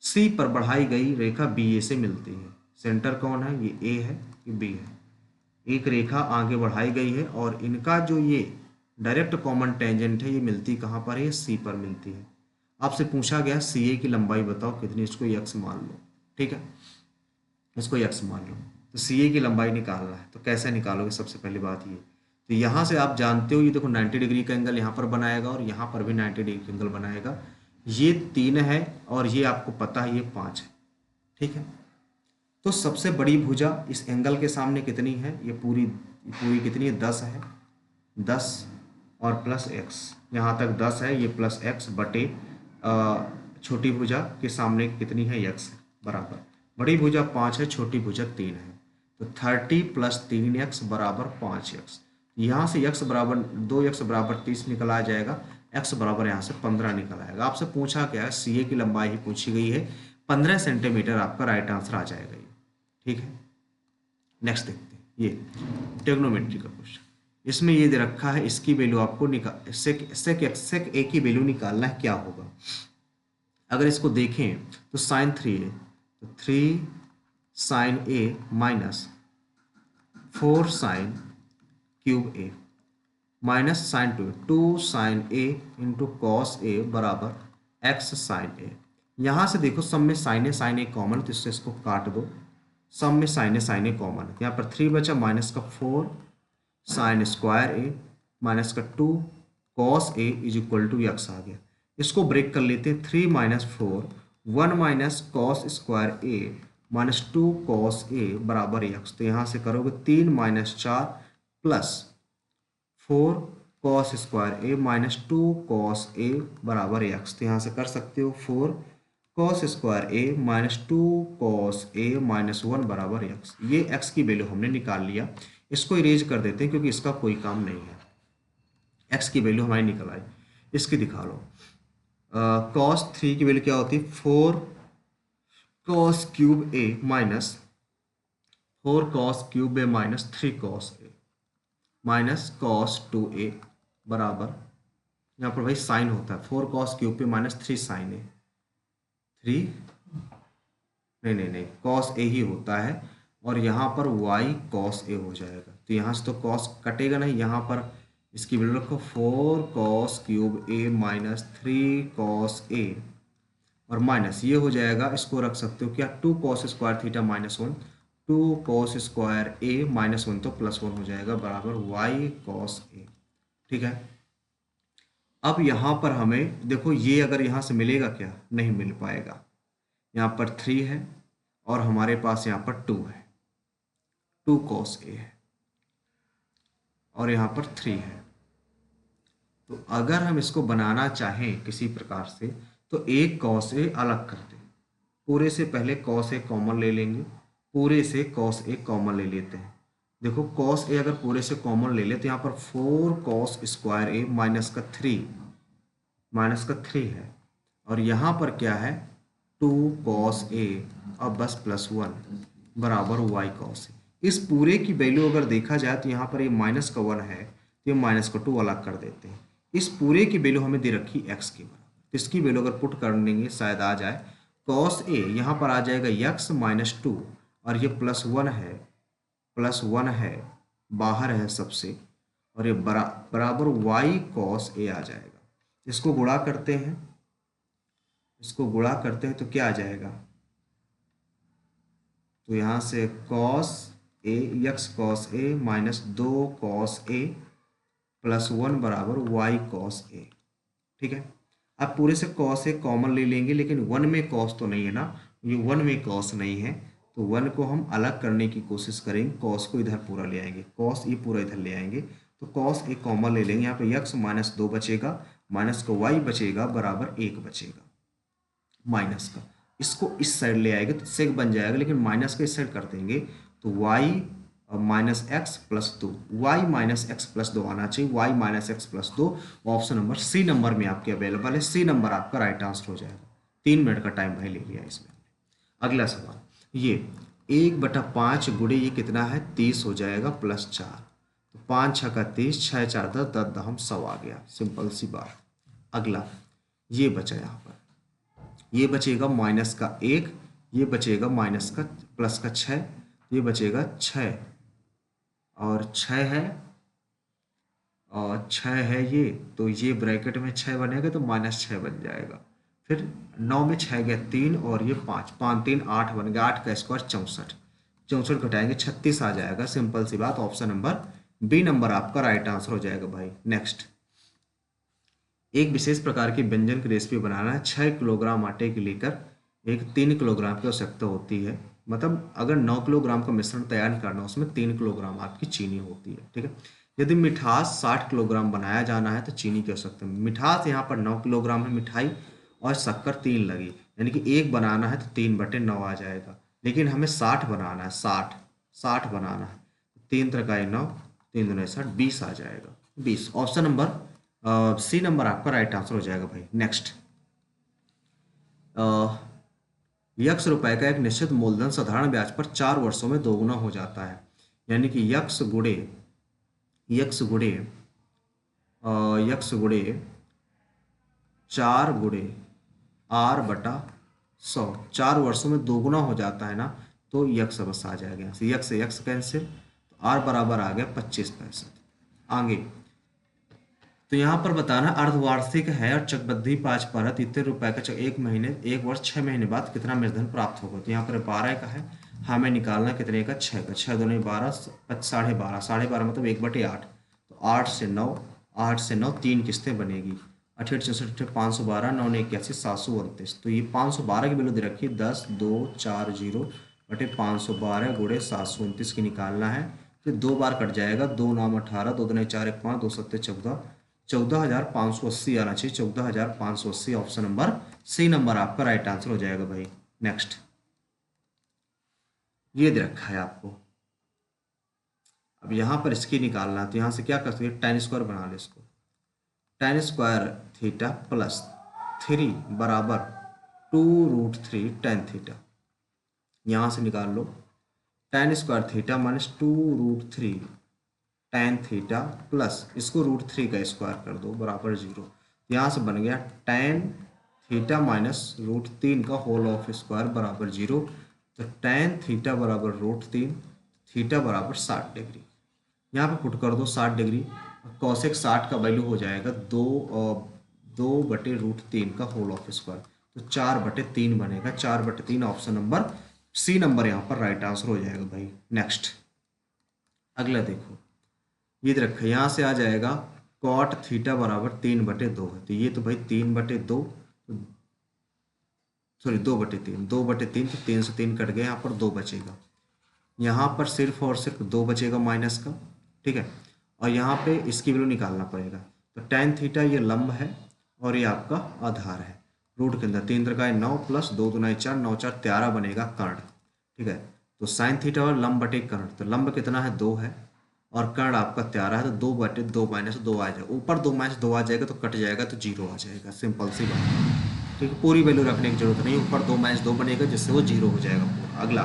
सी पर बढ़ाई गई रेखा बी ए से मिलती है। सेंटर कौन है, ये ए है, ये बी है। एक रेखा आगे बढ़ाई गई है और इनका जो ये डायरेक्ट कॉमन टेंजेंट है, ये मिलती कहाँ पर है, सी पर मिलती है। आपसे पूछा गया सी ए की लंबाई बताओ कितनी, इसको यक्स मान लो, ठीक है, इसको यक्स मान लो। तो सी ए की लंबाई निकालना है, तो कैसे निकालोगे, सबसे पहली बात ये, तो यहाँ से आप जानते हो ये देखो 90 डिग्री का एंगल यहाँ पर बनाएगा और यहाँ पर भी 90 डिग्री का एंगल बनाएगा। ये 3 है और ये आपको पता है ये 5 है, ठीक है। तो सबसे बड़ी भुजा इस एंगल के सामने कितनी है, ये पूरी पूरी कितनी है, 10 है, 10 और प्लस एक्स, यहाँ तक 10 है, ये प्लस एक्स बटे छोटी भुजा के सामने कितनी है, एक्स बराबर, बड़ी भुजा 5 है, छोटी भुजा 3 है, तो 30 प्लस 3x बराबर 5x। यहाँ से x बराबर 2x बराबर 30 निकल आ जाएगा, x बराबर यहाँ से 15 निकल आएगा। आपसे पूछा क्या है, सी ए की लंबाई ही पूछी गई है, 15 सेंटीमीटर आपका राइट आंसर आ जाएगा ये, ठीक है। नेक्स्ट देखते हैं, ये ट्रिग्नोमेट्री का क्वेश्चन, इसमें ये दे रखा है, इसकी वैल्यू आपको सेक ए की वैल्यू निकालना है, क्या होगा। अगर इसको देखें तो साइन 3 है, तो 3 sign A minus 4 sine cube A minus sign 2 sign A into cos A बराबर एक्स साइन ए। यहाँ से देखो सब में साइन ए कॉमन, तो इससे इसको काट दो, सब में साइन ए कॉमन है, यहाँ पर 3 बचा, माइनस का 4 साइन स्क्वायर ए माइनस का 2 cos A is equal to x आ गया। इसको ब्रेक कर लेते हैं, 3 minus 4 1 minus cos square A minus 2 cos A बराबर एक्स। तो यहाँ से करोगे 3 minus 4 plus 4 cos square A minus 2 cos A बराबर एक्स। तो यहाँ से कर सकते हो 4 cos square A minus 2 cos A minus 1 बराबर एक्स। ये एक्स की वैल्यू हमने निकाल लिया, इसको इरेज कर देते हैं क्योंकि इसका कोई काम नहीं है। एक्स की वैल्यू हमारी निकल आई, इसकी दिखा लो। कॉस 3 की वैल्यू क्या होती है, 4 cos cube A minus 4 cos cube A minus 3 cos A minus cos 2a बराबर, यहाँ पर भाई साइन होता है, 4 कॉस क्यूब पे माइनस 3 साइन ए, 3 नहीं कॉस ए ही होता है, और यहाँ पर y कॉस ए हो जाएगा। तो यहाँ से तो कॉस कटेगा नहीं, यहाँ पर इसकी वैल्यू रखो 4 cos cube A minus 3 cos A और माइनस ये हो जाएगा, इसको रख सकते हो क्या, 2 cos square theta minus 1, 2 cos square A minus 1 तो प्लस 1 हो जाएगा बराबर y कॉस ए, ठीक है। अब यहाँ पर हमें देखो ये अगर यहाँ से मिलेगा क्या, नहीं मिल पाएगा, यहाँ पर 3 है और हमारे पास यहाँ पर 2 है, 2 कॉस ए है और यहाँ पर 3 है। तो अगर हम इसको बनाना चाहें किसी प्रकार से तो एक कॉस ए अलग कर दें, पूरे से पहले कॉस ए कॉमन ले लेंगे, पूरे से कॉस ए कॉमन ले लेते हैं। देखो कॉस ए अगर पूरे से कॉमन ले ले तो यहाँ पर 4 कॉस स्क्वायर ए माइनस का 3 है और यहाँ पर क्या है 2 कॉस ए और बस प्लस 1 बराबर y कॉस ए। इस पूरे की वैल्यू अगर देखा जाए तो यहाँ पर ये माइनस का 1 है तो ये माइनस का 2 अलग कर देते हैं। इस पूरे की वैल्यू हमें दे रखी x के बराबर, इसकी वैल्यू अगर पुट कर देंगे शायद आ जाए, कॉस ए यहाँ पर आ जाएगा x माइनस 2 और ये प्लस 1 है बाहर है सबसे, और ये बराबर y कॉस ए आ जाएगा। इसको गुणा करते हैं तो क्या आ जाएगा, तो यहाँ से cos A x cos A minus 2 cos A plus 1 बराबर y कॉस ए, ठीक है। अब पूरे से कॉस ए कॉमन ले लेंगे, लेकिन 1 में कॉस तो नहीं है ना, ये 1 में कॉस नहीं है तो 1 को हम अलग करने की कोशिश करेंगे, कॉस को इधर पूरा ले आएंगे, कॉस ये पूरा इधर ले आएंगे, तो कॉस ए कॉमन ले लेंगे, यहाँ पे x माइनस 2 बचेगा, माइनस का y बचेगा बराबर 1 बचेगा माइनस का, इसको इस साइड ले आएंगे तो सेक बन जाएगा, लेकिन माइनस का इस साइड कर देंगे तो y minus x plus 2, y minus x plus 2 आना चाहिए, y minus x plus 2। Option number C number में आपके अवेलेबल है, सी नंबर आपका राइट आंसर हो जाएगा। 3 मिनट का टाइम भाई ले लिया इसमें। अगला सवाल, ये 1/5 गुणे ये कितना है 30 हो जाएगा प्लस 4। तो 5 छक्का 30, 6 4 10, 10 दहम 100 आ गया, सिंपल सी बात। अगला ये बचा यहाँ पर, ये बचेगा माइनस का 1, ये बचेगा माइनस का प्लस का 6, ये बचेगा 6 और 6 है, और 6 है ये, तो ये ब्रैकेट में 6 बनेगा तो -6 बन जाएगा। फिर 9 में 6 गया 3 और ये 5, 5 3 8 बन गया, 8 का स्क्वायर 64, 64 घटाएंगे 36 आ जाएगा, सिंपल सी बात। ऑप्शन नंबर बी नंबर आपका राइट आंसर हो जाएगा भाई। नेक्स्ट, एक विशेष प्रकार की व्यंजन की रेसिपी बनाना है। 6 किलोग्राम आटे के लेकर एक 3 किलोग्राम की आवश्यकता होती है। मतलब अगर 9 किलोग्राम का मिश्रण तैयार करना है उसमें 3 किलोग्राम आपकी चीनी होती है, ठीक है। यदि मिठास 60 किलोग्राम बनाया जाना है तो चीनी की आवश्यकता है। मिठास यहाँ पर 9 किलोग्राम है मिठाई, और शक्कर 3 लगी, यानी कि एक बनाना है तो 3/9 आ जाएगा। लेकिन हमें 60 बनाना है, 60 बनाना है, 3 त्रिकाई 9, 3 दूनी 60, 20 आ जाएगा, 20। ऑप्शन नंबर सी नंबर आपका राइट आंसर हो जाएगा भाई। नेक्स्ट, यक्स रुपए का एक निश्चित मूलधन साधारण ब्याज पर 4 वर्षों में दोगुना हो जाता है। यानी कि यक्स गुड़े यक्स गुड़े 4 गुड़े R/100 4 वर्षों में दोगुना हो जाता है ना, तो यक्स बस आ जाएगा यहाँ से, यक्स से यक्स कैंसिल, तो आर बराबर आ गया 25 पैसे। आगे तो यहाँ पर बताना अर्धवार्षिक है और चक्रवृद्धि 5 पर है, तो इतने रुपए का एक महीने, 1 वर्ष 6 महीने बाद कितना मूलधन प्राप्त होगा। तो यहाँ पर 12 का है, हमें निकालना कितने का, 6 का, 6 दूनी 12, 12.5, 12.5 मतलब 1/8, तो 8 से 9, 8 से 9 3 किस्तें बनेगी, 88 64 512, 9 ने 81 729। तो ये 512 की वैल्यू दे रखी है 10,240/512 गुणे 729 की निकालना है। फिर 2 बार कट जाएगा, 2 9 18, 2 दूनी 4 1 5, 2 7 14, 14,580 आना चाहिए, 14,580। ऑप्शन नंबर सी नंबर आपका राइट आंसर हो जाएगा भाई। नेक्स्ट, ये दे रखा है आपको, अब यहाँ पर इसकी निकालना है, तो यहाँ से क्या कर सकते हैं, tan स्क्वायर बना ले इसको। tan स्क्वायर थीटा प्लस 3 बराबर 2√3 tan थीटा, यहाँ से निकाल लो। tan square theta minus 2√3 tan theta plus इसको √3 का स्क्वायर कर दो बराबर 0। यहाँ से बन गया tan थीटा माइनस √3 का होल ऑफ स्क्वायर बराबर 0। तो tan थीटा बराबर √3, थीटा बराबर 60 डिग्री। यहाँ पे पुट कर दो 60 डिग्री, कॉसेक 60 का वैल्यू हो जाएगा 2/√3 का होल ऑफ स्क्वायर, तो 4/3 बनेगा, 4/3। ऑप्शन नंबर सी नंबर यहाँ पर राइट आंसर हो जाएगा भाई। नेक्स्ट, अगला देखो, ये रखा, यहाँ से आ जाएगा कॉट थीटा बराबर 3/2 है, तो ये तो भाई 3/2, सॉरी 2/3, 2/3, तो 3 से 3 कट गया, यहाँ पर 2 बचेगा, यहाँ पर सिर्फ और सिर्फ 2 बचेगा माइनस का, ठीक है। और यहाँ पे इसकी वैल्यू निकालना पड़ेगा, तो tan थीटा ये लंब है और ये आपका आधार है, रूट के अंदर 3 त्रिकाई 9 प्लस 2 दूनी 4, 9 4 13 बनेगा कर्ण, ठीक है। तो साइन थीटा और लंब बटे कर्ण, तो लंब कितना है 2 है और कर्ण आपका 13 है, तो 2/2 माइनस 2 आ जाएगा, ऊपर 2 माइनस 2 आ जाएगा तो कट जाएगा, तो 0 आ जाएगा, सिंपल सी बात है, ठीक है। पूरी वैल्यू रखने की जरूरत नहीं, ऊपर 2 माइनस 2 बनेगा जिससे वो 0 हो जाएगा पूरा। अगला,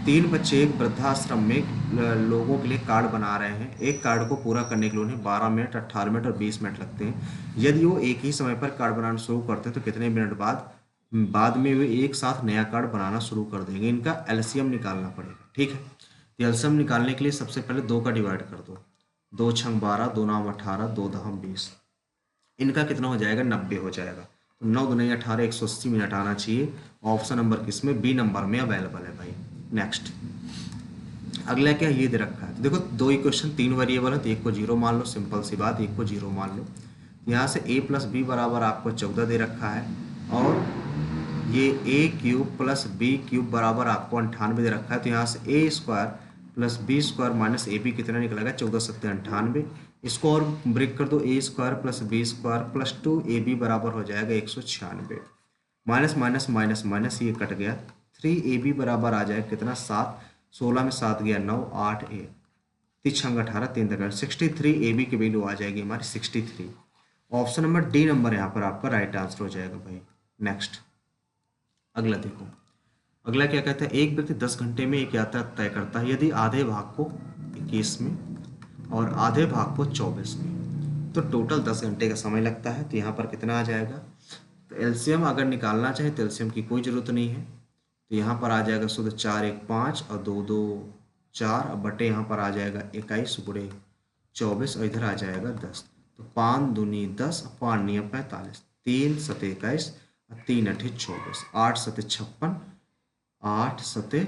3 बच्चे एक वृद्धाश्रम में लोगों के लिए कार्ड बना रहे हैं। एक कार्ड को पूरा करने के लिए उन्हें 12 मिनट, 18 मिनट और 20 मिनट लगते हैं। यदि वो एक ही समय पर कार्ड बनाना शुरू करते हैं तो कितने मिनट बाद में वे एक साथ नया कार्ड बनाना शुरू कर देंगे। इनका एलसीएम निकालना पड़ेगा, ठीक है। एलसीएम निकालने के लिए सबसे पहले 2 का डिवाइड कर दो, 2 छंग 12, 2 नाम 18, 2 दहम 20, इनका कितना हो जाएगा 90 हो जाएगा। तो 9 दूनी 18, 180 मिनट आना चाहिए। ऑप्शन नंबर किसमें, बी नंबर में अवेलेबल है भाई। नेक्स्ट, अगला क्या ये दे रखा है, तो देखो 2 इक्वेशन 3 वेरिएबल है, तो एक को 0 मान लो, सिंपल सी बात, एक को 0 मान लो। यहाँ से a प्लस बी बराबर आपको 14 दे रखा है, और ये a cube plus b cube बराबर आपको 98 दे रखा है। तो यहाँ से a square plus b square minus a b कितना निकलेगा, 14 सत्ते 98। इसको और ब्रेक कर दो, a square plus b square plus 2ab बराबर हो जाएगा 196, माइनस माइनस माइनस माइनस ये कट गया, 3ab बराबर आ जाएगा कितना 7, 16 में 7 गया 9, 8 a, 3 18, 3 तक 63 ab की वैल्यू आ जाएगी हमारी 63। ऑप्शन नंबर डी नंबर यहाँ पर आपका राइट आंसर हो जाएगा भाई। नेक्स्ट, अगला देखो, अगला क्या कहता है, एक व्यक्ति 10 घंटे में एक यात्रा तय करता है यदि आधे भाग को 21 में और आधे भाग को 24 में, तो टोटल 10 घंटे का समय लगता है। तो यहाँ पर कितना आ जाएगा, तो एलसीएम अगर निकालना चाहे तो एलसीएम की कोई ज़रूरत नहीं है। तो यहाँ पर आ जाएगा शुद्ध 4 1 5 और 2 2 4, अब बटे यहाँ पर आ जाएगा 21 गुणे 24 और इधर आ जाएगा 10। तो 5 दूनी 10, 5 नियम 45, 3 सते 21 और 3 अठे 24, 8 सते 56, 8 सते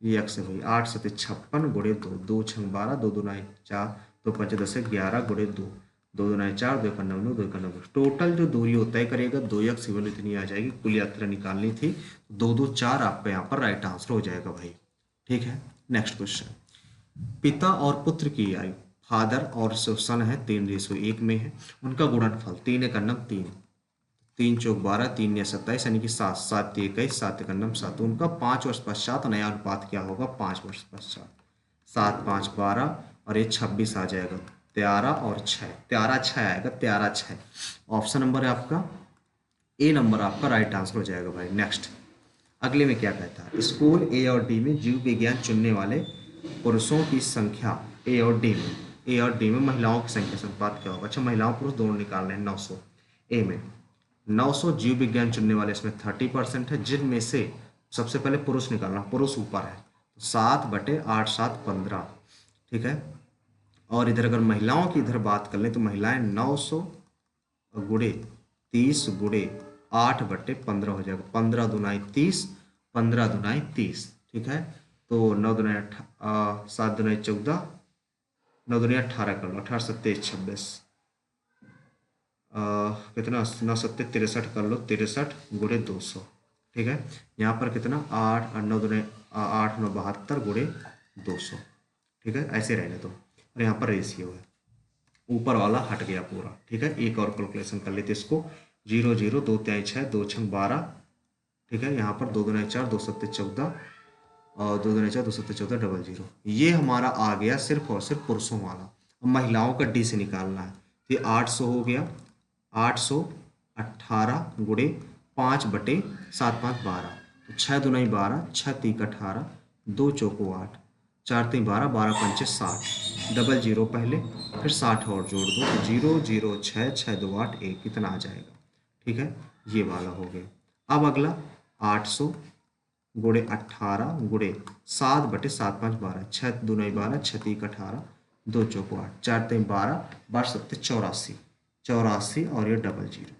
ये एक से भाई 8 सते 56 गुणे 2, 2 छंग 12, 2 दूनाई 4, 2 पंच 10 11 गुणे 2, 2 दूनाई 4, 2 का 9 2 का 9। टोटल जो दूरी वो तय करेगा 2 एक सिविल इतनी आ जाएगी। कुल यात्रा निकालनी थी 2 2 4, आपका यहाँ पर राइट आंसर हो जाएगा भाई। ठीक है, नेक्स्ट क्वेश्चन। पिता और पुत्र की आयु, फादर और सन है 3:1 में है, उनका गुणनफल 3 एक अन्नम 3, 3 चौक 12, 3 या 27 यानी कि 7, 7 21, 7 एक अन्नम 7। उनका 5 वर्ष पश्चात नया अनुपात क्या होगा, 5 वर्ष पश्चात, 7 5 12 और ये 26 आ जाएगा, 13 और 6, 13 6 आएगा, 13 6। ऑप्शन नंबर है आपका ए नंबर आपका राइट आंसर हो जाएगा भाई। नेक्स्ट, अगले में क्या कहता है, स्कूल ए और डी में जीव विज्ञान चुनने वाले पुरुषों की संख्या ए और डी में, ए और डी में महिलाओं की संख्या से अनुपात क्या होगा। अच्छा, महिलाओं पुरुष दोनों निकालने हैं। 900 ए में 900 जीव विज्ञान चुनने वाले, इसमें 30% है, जिनमें से सबसे पहले पुरुष निकालना, पुरुष ऊपर है, 7 बटे 8 7 15। ठीक है, और इधर अगर महिलाओं की इधर बात कर लें तो महिलाएं 900 गुणे 30 गुणे 8 बटे 15 हो जाएगा, 15 दुनाई 30, 15 दुनाई 30। ठीक है, तो 9 दुनाई 7 दुनाई 14, 9 दुनाई 18 कर लो, 18 सत्ते 26, कितना 9 सत्ते 63 कर लो, 63 गुणे 200। ठीक है, यहाँ पर कितना 8 और 9 दुनाई 8 9 72 गुणे 200। ठीक है, ऐसे रहने दो। और यहाँ पर रेशियो है, ऊपर वाला हट गया पूरा। ठीक है, एक और कैलकुलेशन कर लेते इसको, 0 0 2 3 6 2 6 12। ठीक है, यहाँ पर 2 2 4 2 7 14 और 2 2 4 2 7 14 डबल 0। ये हमारा आ गया सिर्फ और सिर्फ पुरुषों वाला। अब महिलाओं का डी से निकालना है, तो ये 800 हो गया, 818 गुणे 5 बटे 7 5 12, तो 6 दुनाई 12, 6 तीक 18, 2 चौको 8, 4 तीन 12, 12 पंचे 60, डबल 0 पहले, फिर 60 और जोड़ दो, 0 0 6 6 2 8 1, कितना आ जाएगा। ठीक है, ये वाला हो गया। अब अगला 800 गुणे 18 गुणे 7 बटे 7 5 12, 6 दुनाई 12, 6 तीक 18, 2 चौको 8, 4 तीन 12, 12 सत्ते 84, 84 और ये डबल 0,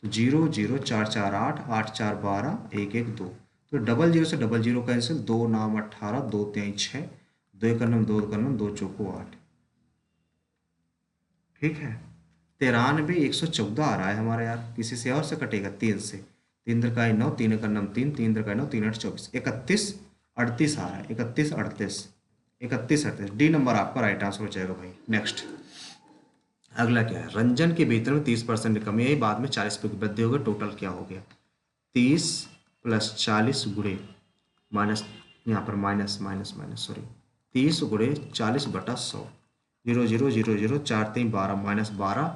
तो 0 0 4 4 8, 8 4 12, 1 1 2, तो डबल 0 से डबल 0 कैंसिल, 2 नाम 18, 2 3 6, 2 एक अन्नम 2 कन्नम 2 चौको 8। ठीक है, 93 114 आ रहा है हमारा यार, किसी से और से कटेगा, 3 से, 3 दरकाई 9, 3 का नम 3, 3 दरकाई 9, 3 8 24, 31 38 आ रहा है, 31 38, 31 38, डी नंबर आपका राइट आंसर हो जाएगा भाई। नेक्स्ट, अगला क्या है, रंजन के वेतन में 30% कमी आई, बाद में 40% की वृद्धि हो गई, टोटल क्या हो गया, 30 प्लस 40 गुणे माइनस, यहाँ पर माइनस माइनस माइनस सॉरी, 30 गुणे 40 बटा 100, 0 0 0 0 4 3 12 माइनस 12,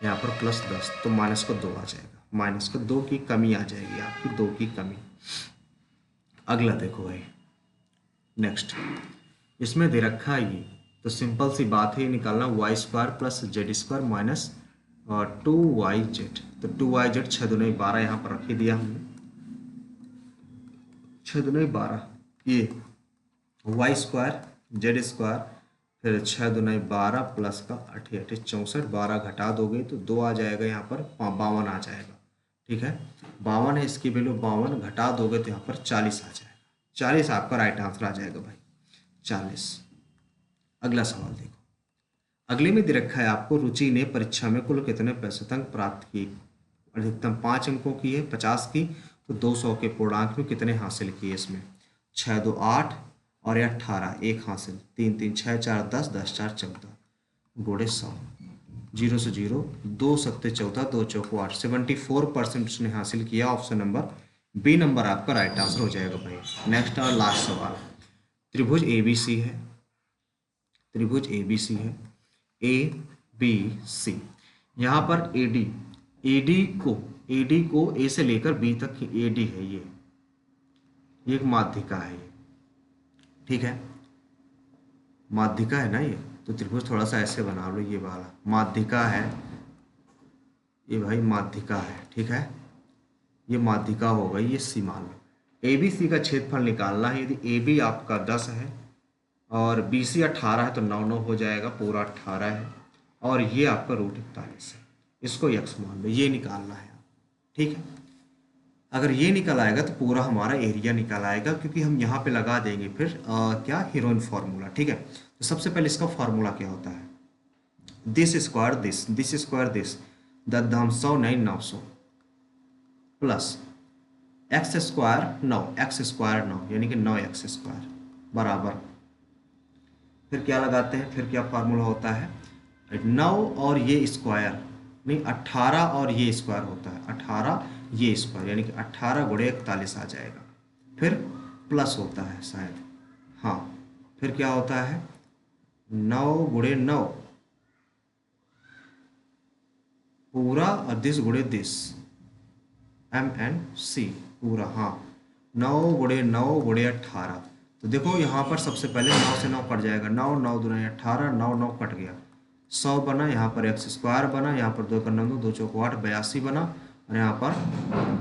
यहाँ पर प्लस 10, तो माइनस का 2 आ जाएगा, माइनस का 2 की कमी आ जाएगी आपकी, 2 की कमी। अगला देखो भाई, नेक्स्ट, इसमें दे रखा है ये, तो सिंपल सी बात है, निकालना y² plus z² minus 2yz, तो 2yz 6 दूनी 12 यहाँ पर रख ही दिया हमने, 6 दूनी 12, ये y² z², फिर 6 दूनी 12 प्लस का 8 8 64, 12 घटा दोगे तो 2 आ जाएगा, यहाँ पर 52 आ जाएगा। ठीक है, 52 है इसकी वैल्यू, 52 घटा दोगे तो यहाँ पर 40 आ जाएगा, 40 आपका राइट आंसर आ जाएगा भाई, 40। अगला सवाल देखो, अगले में दे रखा है आपको, रुचि ने परीक्षा में कुल कितने प्रतिशत प्राप्त किए, अधिकतम 5 अंकों की है, 50 की, तो 200 के पूर्णांक में कितने हासिल किए, इसमें 6 2 8 और 18, 1 हासिल, 3 3 6 4 10, 10 4 14 गुणे 100, 0 से 0, 2 सत्ते 14, 2 चौको 8, 74% उसने हासिल किया। ऑप्शन नंबर बी नंबर आपका राइट आंसर हो जाएगा भाई। नेक्स्ट और लास्ट सवाल, त्रिभुज ABC है, त्रिभुज ABC है, ABC, यहाँ पर AD को A से लेकर B तक AD है, ये ये एक माध्यिका है ये, ठीक है, माध्यिका है ना ये। तो त्रिभुज थोड़ा सा ऐसे बना लो, ये वाला माध्यिका है, ये भाई माध्यिका है, ठीक है, ये माध्यिका हो गई, ये सी मान लो। ए बी सी का क्षेत्रफल निकालना है। यदि ए बी आपका 10 है और बी सी 18 है तो 9 9 हो जाएगा, पूरा 18 है, और ये आपका √41 है, इसको यक्स मान लो, ये निकालना है, ठीक है। अगर ये निकल आएगा तो पूरा हमारा एरिया निकल आएगा, क्योंकि हम यहाँ पे लगा देंगे फिर क्या, हीरोइन फार्मूला, ठीक है। तो सबसे पहले इसका फार्मूला क्या होता है, this square this square this, 10 9 900 plus x square 9 x square 9 यानी कि 9x² बराबर, फिर क्या लगाते हैं, फिर क्या फार्मूला होता है, 9 और ये स्क्वायर, नहीं 18 और ये स्क्वायर होता है, 18 ये स्क्वायर यानी कि 18 × 41 आ जाएगा, फिर प्लस होता है शायद, हाँ, फिर क्या होता है 9 × 9 पूरा और दिस × दिस MNC पूरा, हाँ, 9 × 9 × 18। तो देखो यहाँ पर सबसे पहले 9 से 9 कट जाएगा, 9 9 दूना 18, 9 9 कट गया, 100 बना, यहाँ पर x² बना, यहाँ पर 2 का 9 2 2 4 8 82 बना, और यहाँ पर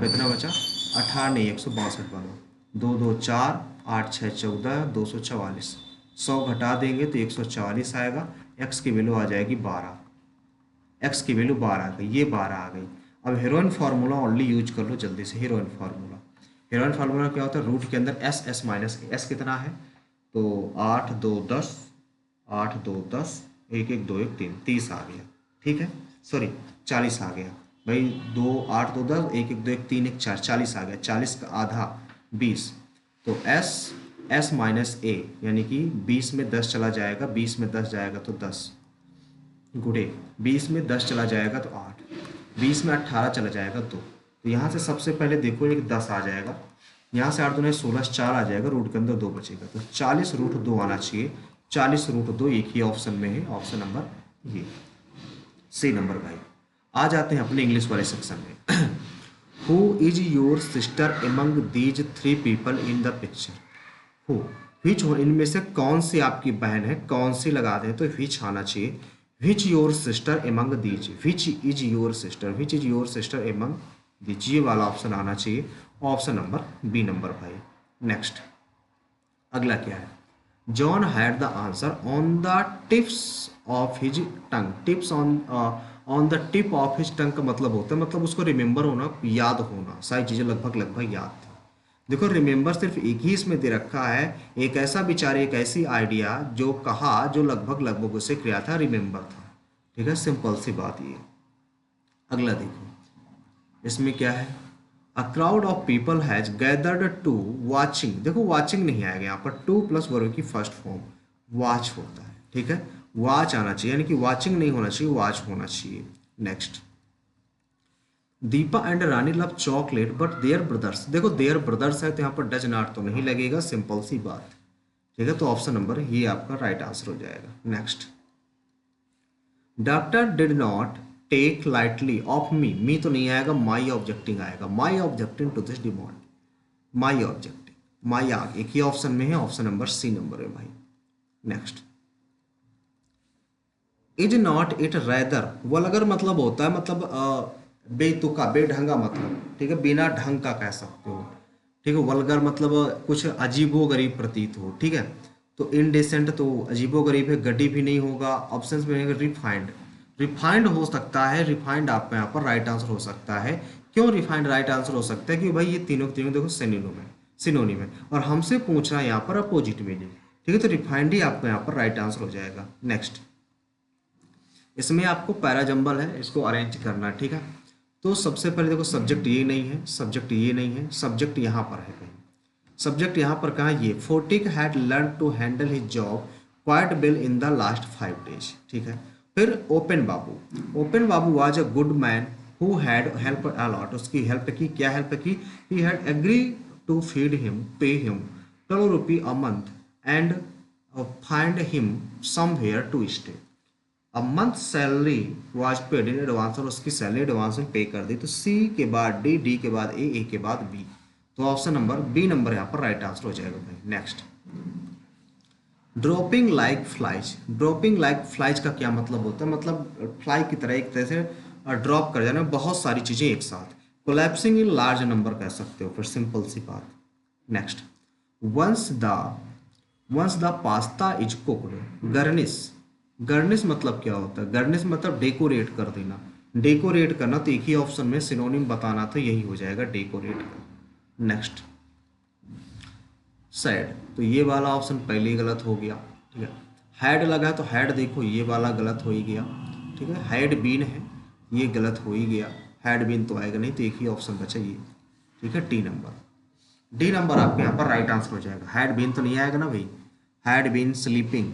कितना बचा, 18 नहीं 162 बना, 2 2 4 8 6 14 244, 100 घटा देंगे तो 144 आएगा, x की वैल्यू आ जाएगी 12, x की वैल्यू 12 आ गई, ये 12 आ गई। अब हीरोइन फार्मूला ओनली यूज कर लो जल्दी से, हीरोइन फार्मूला, हीरोइन फार्मूला क्या होता है, रूट के अंदर एस एस माइनस एस कितना है, तो 8 2 10 8 2 10 1 1 2 1 3 30 आ गया, ठीक है, सॉरी 40 आ गया भाई, 2 8 2 10 1 1 2 1 3 1 4 40 आ गया, 40 का आधा 20, तो एस एस माइनस ए यानी कि 20 में 10 चला जाएगा, 20 में 10 जाएगा तो 10 गुड़े 20 में 10 चला जाएगा तो 8, 20 में 18 चला जाएगा 2, तो यहाँ से सबसे पहले देखो एक 10 आ जाएगा, यहाँ से 8 दूनी 16 4 आ जाएगा, रूट के अंदर 2 बचेगा, तो 40 √2 आना चाहिए, 40 √2 एक ही ऑप्शन में है, ऑप्शन नंबर ये सी नंबर भाई। आ जाते हैं अपने इंग्लिश वाले सेक्शन में। Who is your sister among these 3 people in the picture, who which, इनमें से कौन सी आपकी बहन है, कौन सी लगा दें तो विच आना चाहिए, which your sister among these, which is your sister, which is your sister among these, ये वाला ऑप्शन आना चाहिए, ऑप्शन नंबर बी नंबर भाई। नेक्स्ट अगला क्या है, John had the answer on the tips of his tongue, tips on the tip of his टंग का मतलब होता है, मतलब उसको रिमेंबर होना, याद होना, सारी चीज़ें लगभग लगभग याद थी। देखो रिमेंबर सिर्फ एक ही इसमें दे रखा है, एक ऐसा विचार, एक ऐसी आइडिया जो कहा, जो लगभग लगभग उसे किया था, रिमेंबर था, ठीक है, सिंपल सी बात ये। अगला देखो इसमें क्या है, a crowd of people has gathered to watching, देखो वाचिंग नहीं आएगा यहाँ पर, टू प्लस वर्ब की फर्स्ट फॉर्म वाच होता है, ठीक है, वाच आना चाहिए, यानी कि वाचिंग नहीं होना चाहिए, वाच होना चाहिए। Next, Deepa and Rani love chocolate but their brothers, देखो देयर ब्रदर्स है तो यहाँ पर डज नॉट तो नहीं लगेगा, सिंपल सी बात, ठीक है, तो ऑप्शन नंबर ये आपका राइट आंसर हो जाएगा। Next, doctor did not take lightly of me तो नहीं आएगा, माई ऑब्जेक्टिंग आएगा, my objecting to this demand, my objecting, my आग एक ही ऑप्शन में है, ऑप्शन नंबर सी नंबर है भाई। Next, is not it rather, vulgar मतलब होता है, मतलब बेतुका बेढंगा मतलब, ठीक है, बिना ढंग का कह सकते हो, ठीक है, वल्गर मतलब कुछ अजीबो गरीब प्रतीत हो, ठीक है, तो इनडेसेंट तो अजीबो गरीब है, गड्डी भी नहीं होगा, ऑप्शन में रिफाइंड, रिफाइंड हो सकता है, रिफाइंड आपका यहाँ पर राइट आंसर हो सकता है, क्यों रिफाइंड राइट आंसर हो सकता है कि भाई ये तीनों के तीनों देखो सिनोनिम है, और हमसे पूछ रहा है यहाँ पर अपोजिट मीनिंग, ठीक है, तो रिफाइंड ही आपका यहाँ पर राइट आंसर हो जाएगा। नेक्स्ट, इसमें आपको पैराजंबल है, इसको अरेंज करना है, ठीक है, तो सबसे पहले देखो सब्जेक्ट ये नहीं है, सब्जेक्ट ये नहीं है, सब्जेक्ट यहाँ पर है कहीं, सब्जेक्ट यहाँ पर कहाँ, ये फोर्टिक had learn to handle his job quite well in the last 5 days, ठीक है, फिर ओपन बाबू was a good man who had help a lot, उसकी हेल्प की, क्या हेल्प की, he had agree to feed him, pay him 12 rupee a month and find him somewhere to stay, a month salary was paid in advance, और उसकी salary advance में पे कर दी, तो सी के बाद डी, डी के बाद ए के बाद बी, तो ऑप्शन नंबर बी नंबर यहाँ पर राइट आंसर हो जाएगा भाई। Next, dropping like flies. Dropping like flies का क्या मतलब होता है? मतलब फ्लाई की तरह एक तरह से ड्रॉप कर जाना बहुत सारी चीज़ें एक साथ। कोलैप्सिंग इन लार्ज नंबर कह सकते हो, फिर सिंपल सी बात। Next, once the once the pasta is cooked, garnish. Garnish मतलब क्या होता है? गर्निश मतलब डेकोरेट कर देना। डेकोरेट करना, तो एक ही ऑप्शन में सिनोनिम बताना था, यही हो जाएगा डेकोरेट कर। नेक्स्ट, सैड, तो ये वाला ऑप्शन पहले ही गलत हो गया, ठीक है। हैड लगा तो हैड, देखो ये वाला गलत हो ही गया, ठीक है। हैड बीन है, ये गलत हो ही गया। हैड बीन तो आएगा नहीं, तो एक ही ऑप्शन बचा ये, ठीक है, डी नंबर। डी नंबर आपके यहाँ पर राइट आंसर हो जाएगा। हैड बीन तो नहीं आएगा ना भाई। हैड बीन स्लीपिंग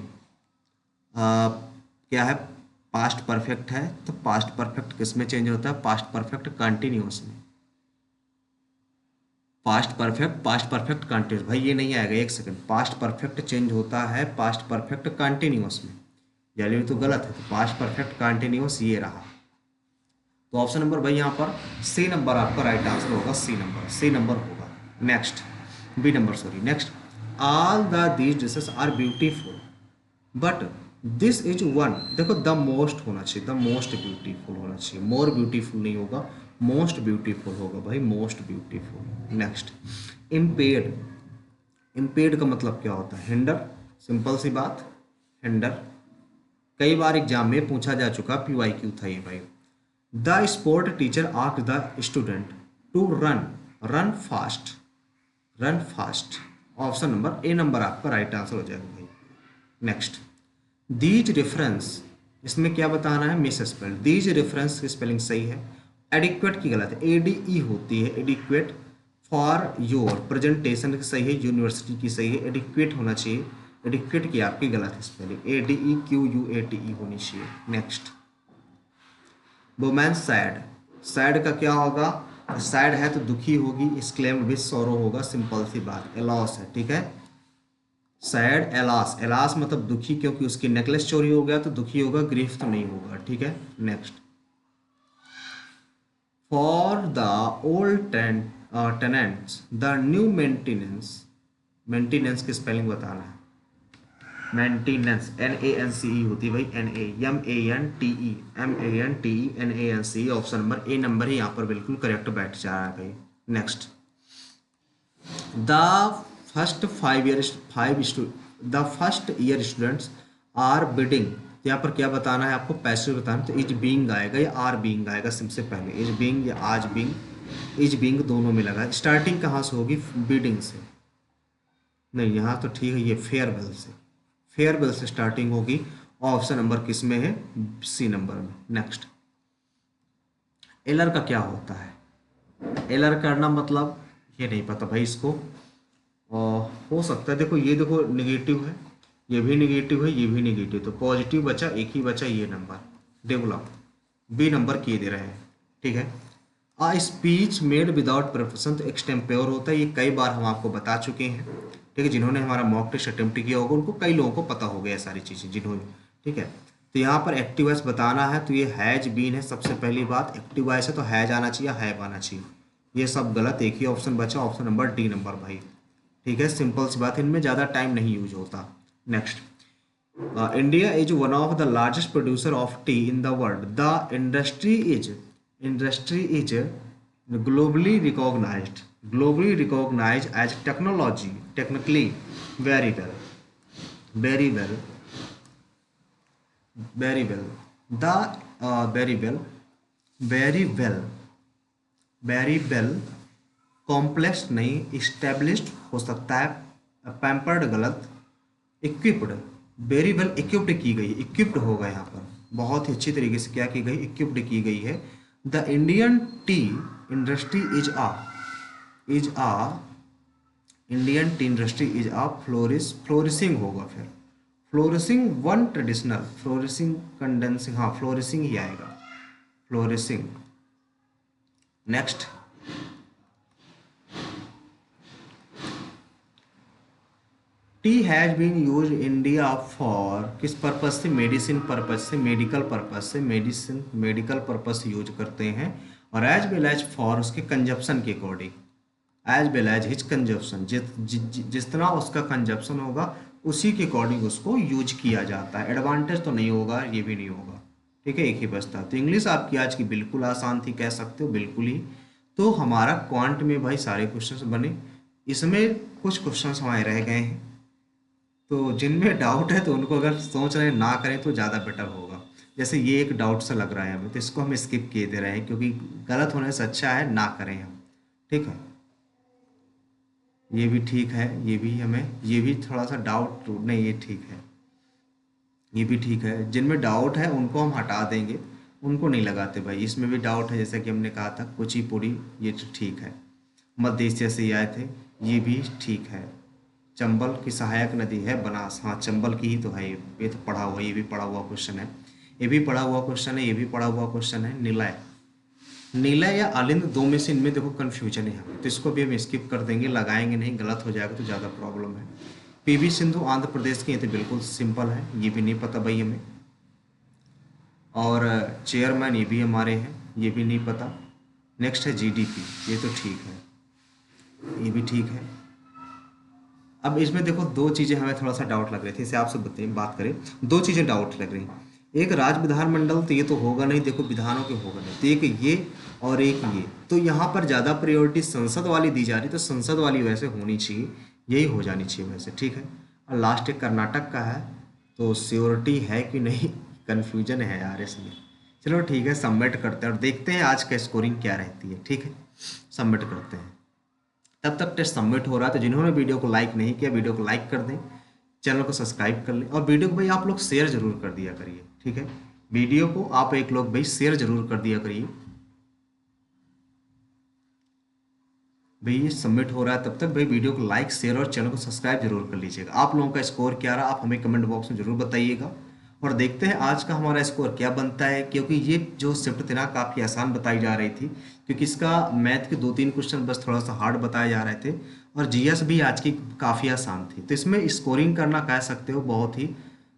क्या है? पास्ट परफेक्ट है, तो पास्ट परफेक्ट किस में चेंज होता है? पास्ट परफेक्ट कंटिन्यूअस में। पास्ट परफेक्ट कंटिन्यूस, भाई ये नहीं आएगा, एक सेकंड। पास्ट परफेक्ट चेंज होता है पास्ट परफेक्ट कंटिन्यूअस में, यानी तो गलत है। तो पास्ट परफेक्ट कंटिन्यूअस ये रहा, तो ऑप्शन नंबर भाई यहाँ पर सी नंबर आपका राइट आंसर होगा। सी नंबर होगा। Next, B number sorry. Next, all the these dishes are beautiful but this is one. देखो द मोस्ट होना चाहिए, द मोस्ट ब्यूटीफुल होना चाहिए, मोर ब्यूटीफुल नहीं होगा, मोस्ट ब्यूटीफुल होगा भाई, most beautiful. Next, impaired. Impaired का मतलब क्या होता है? हिंडर, सिंपल सी बात, हिंडर। कई बार एग्जाम में पूछा जा चुका, PYQ था ये भाई। The sport teacher asked the student to run fast, run fast. Option number A number आपका राइट आंसर हो जाएगा भाई। नेक्स्ट, दीज रेफरेंस, इसमें क्या बताना है? Miss spell. दीज रेफरेंस की स्पेलिंग सही है, एडिक्वेट की गलत है, ADE होती है एडिक्वेट। फॉर योर प्रेजेंटेशन की सही है, यूनिवर्सिटी की सही है, एडिक्वेट होना चाहिए, एडिक्वेट की आपकी गलत है स्पेलिंग, ADEQUATE होनी चाहिए। Next, women sad. सैड का क्या होगा? सैड है तो दुखी होगी, एक्सक्लेम्ड विद सॉरो होगा, सिंपल सी बात। एलॉस है, ठीक है। सैड एलास, एलास मतलब दुखी, क्योंकि उसकी नेकलेस चोरी हो गया तो दुखी होगा, ग्रीफ तो नहीं होगा, ठीक है। Next, for the old tenants the new maintenance. Maintenance की स्पेलिंग बताना है। मेंटेनेंस NANCE होती है भाई, NAMANTE option number A number ही यहाँ पर बिल्कुल करेक्ट बैठ जा रहा है भाई। Next, the first year students are bidding. यहाँ पर क्या बताना है आपको? पैसिव बताना, तो इज बीइंग आएगा या आर बीइंग आएगा, सबसे पहले इज बीइंग या आज बीइंग। इज बीइंग दोनों में लगा। स्टार्टिंग कहाँ से होगी? बिडिंग से नहीं, यहाँ तो ठीक है, ये फेयरवेल से, फेयरवेल से स्टार्टिंग होगी। ऑप्शन नंबर किस में है? सी नंबर में। नेक्स्ट, एलर का क्या होता है? एलर करना मतलब ये नहीं पता भाई इसको। हो सकता है, देखो ये देखो निगेटिव है, ये भी निगेटिव है, ये भी निगेटिव, तो पॉजिटिव बचा, एक ही बचा ये नंबर, डेवलप। बी नंबर किए दे रहे हैं, ठीक है। आ स्पीच मेड विदाउट प्रिपरेशन, तो एक्सटेम्प्योर होता है, ये कई बार हम आपको बता चुके हैं, ठीक है। जिन्होंने हमारा मॉक टेस्ट अटेम्प्ट किया होगा उनको, कई लोगों को पता हो गया सारी चीज़ें जिन्होंने, ठीक है। तो यहाँ पर एक्टिव वॉइस बताना है, तो ये हैज बीन है सबसे पहली बात। एक्टिव वॉइस है तो हैज आना चाहिए, हैव आना चाहिए, ये सब गलत, एक ही ऑप्शन बचा, ऑप्शन नंबर डी नंबर भाई, ठीक है। सिंपल सी बात, इनमें ज़्यादा टाइम नहीं यूज होता। Next, India is one of the largest producer of T in the world. The industry is globally recognized as technically very well, very well, very well, the very well, very well, very well, complex नहीं, established हो सकता है, pampered गलत, equipped, very well equipped की गई, equipped होगा यहाँ पर, बहुत ही अच्छी तरीके से क्या की गई? इक्विप्ड की गई है। The Indian tea industry is a Indian tea industry is a flourishing होगा, फिर flourishing one traditional, flourishing condensing, हाँ फ्लोरिशिंग ही आएगा, flourishing. Next, tea has been use India for किस पर्पज से? मेडिसिन पर्पज से, मेडिकल पर्पज से, medical purpose से यूज करते हैं, और एज वेल एज फॉर उसके कंजप्शन के according, as well as his consumption, जिस तरह उसका कंजप्शन होगा उसी के अकॉर्डिंग उसको यूज किया जाता है। एडवांटेज तो नहीं होगा, ये भी नहीं होगा, ठीक है, एक ही बचता है। तो इंग्लिश आपकी आज की बिल्कुल आसान थी, कह सकते हो बिल्कुल ही। तो हमारा क्वांट में भाई सारे क्वेश्चंस बने, इसमें कुछ क्वेश्चंस हमारे रह गए हैं, तो जिनमें डाउट है तो उनको अगर सोच रहे हैं ना करें तो ज़्यादा बेटर होगा। जैसे ये एक डाउट सा लग रहा है हमें, तो इसको हम स्किप किए दे रहे हैं, क्योंकि गलत होने से अच्छा है ना करें हम, ठीक है। ये भी ठीक है, ये भी हमें, ये भी थोड़ा सा डाउट नहीं, ये ठीक है, ये भी ठीक है। जिनमें डाउट है उनको हम हटा देंगे, उनको नहीं लगाते भाई। इसमें भी डाउट है, जैसा कि हमने कहा था कुचिपुड़ी, ये तो ठीक है। मध्य एशिया से ये आए थे, ये भी ठीक है। चंबल की सहायक नदी है बनास, हाँ चंबल की ही तो है ये तो पढ़ा हुआ, ये भी पढ़ा हुआ क्वेश्चन है, ये भी पढ़ा हुआ क्वेश्चन है, ये भी पढ़ा हुआ क्वेश्चन है। निलय, निलय या अलिंद, दो में से इनमें देखो कन्फ्यूजन है हमें, तो इसको भी हम स्किप कर देंगे, लगाएंगे नहीं, गलत हो जाएगा तो ज़्यादा प्रॉब्लम है। पीवी सिंधु आंध्र प्रदेश की, ये तो बिल्कुल सिंपल है, ये भी नहीं पता भाई हमें। और चेयरमैन ये भी हमारे हैं, ये भी नहीं पता। नेक्स्ट है जीडीपी, ये तो ठीक है, ये भी ठीक है। अब इसमें देखो दो चीज़ें हमें थोड़ा सा डाउट लग रही थी, इसे आपसे बताइए, बात करें, दो चीज़ें डाउट लग रही। एक राज्य विधानमंडल, तो ये तो होगा नहीं, देखो विधानों के होगा नहीं, तो एक ये और एक ये, तो यहाँ पर ज़्यादा प्रायोरिटी संसद वाली दी जा रही, तो संसद वाली वैसे होनी चाहिए, यही हो जानी चाहिए वैसे, ठीक है। और लास्ट एक कर्नाटक का है, तो श्योरिटी है कि नहीं, कन्फ्यूजन है यार इसमें। चलो ठीक है, सबमिट करते हैं और देखते हैं आज का स्कोरिंग क्या रहती है, ठीक है, सबमिट करते हैं। तब तक टेस्ट सबमिट हो रहा है, तो जिन्होंने वीडियो को लाइक नहीं किया वीडियो को लाइक कर दें, चैनल को सब्सक्राइब कर लें, और वीडियो को भाई आप लोग शेयर जरूर कर दिया करिए, ठीक है। वीडियो को आप एक लोग भाई शेयर जरूर कर दिया करिए। भाई ये सबमिट हो रहा है, तब तक भाई वीडियो को लाइक शेयर और चैनल को सब्सक्राइब जरूर कर लीजिएगा। आप लोगों का स्कोर क्या रहा आप हमें कमेंट बॉक्स में जरूर बताइएगा, और देखते हैं आज का हमारा स्कोर क्या बनता है। क्योंकि ये जो शिफ्ट थी ना काफ़ी आसान बताई जा रही थी, क्योंकि इसका मैथ के दो तीन क्वेश्चन बस थोड़ा सा हार्ड बताए जा रहे थे, और जीएस भी आज की काफ़ी आसान थी, तो इसमें स्कोरिंग करना कह सकते हो बहुत ही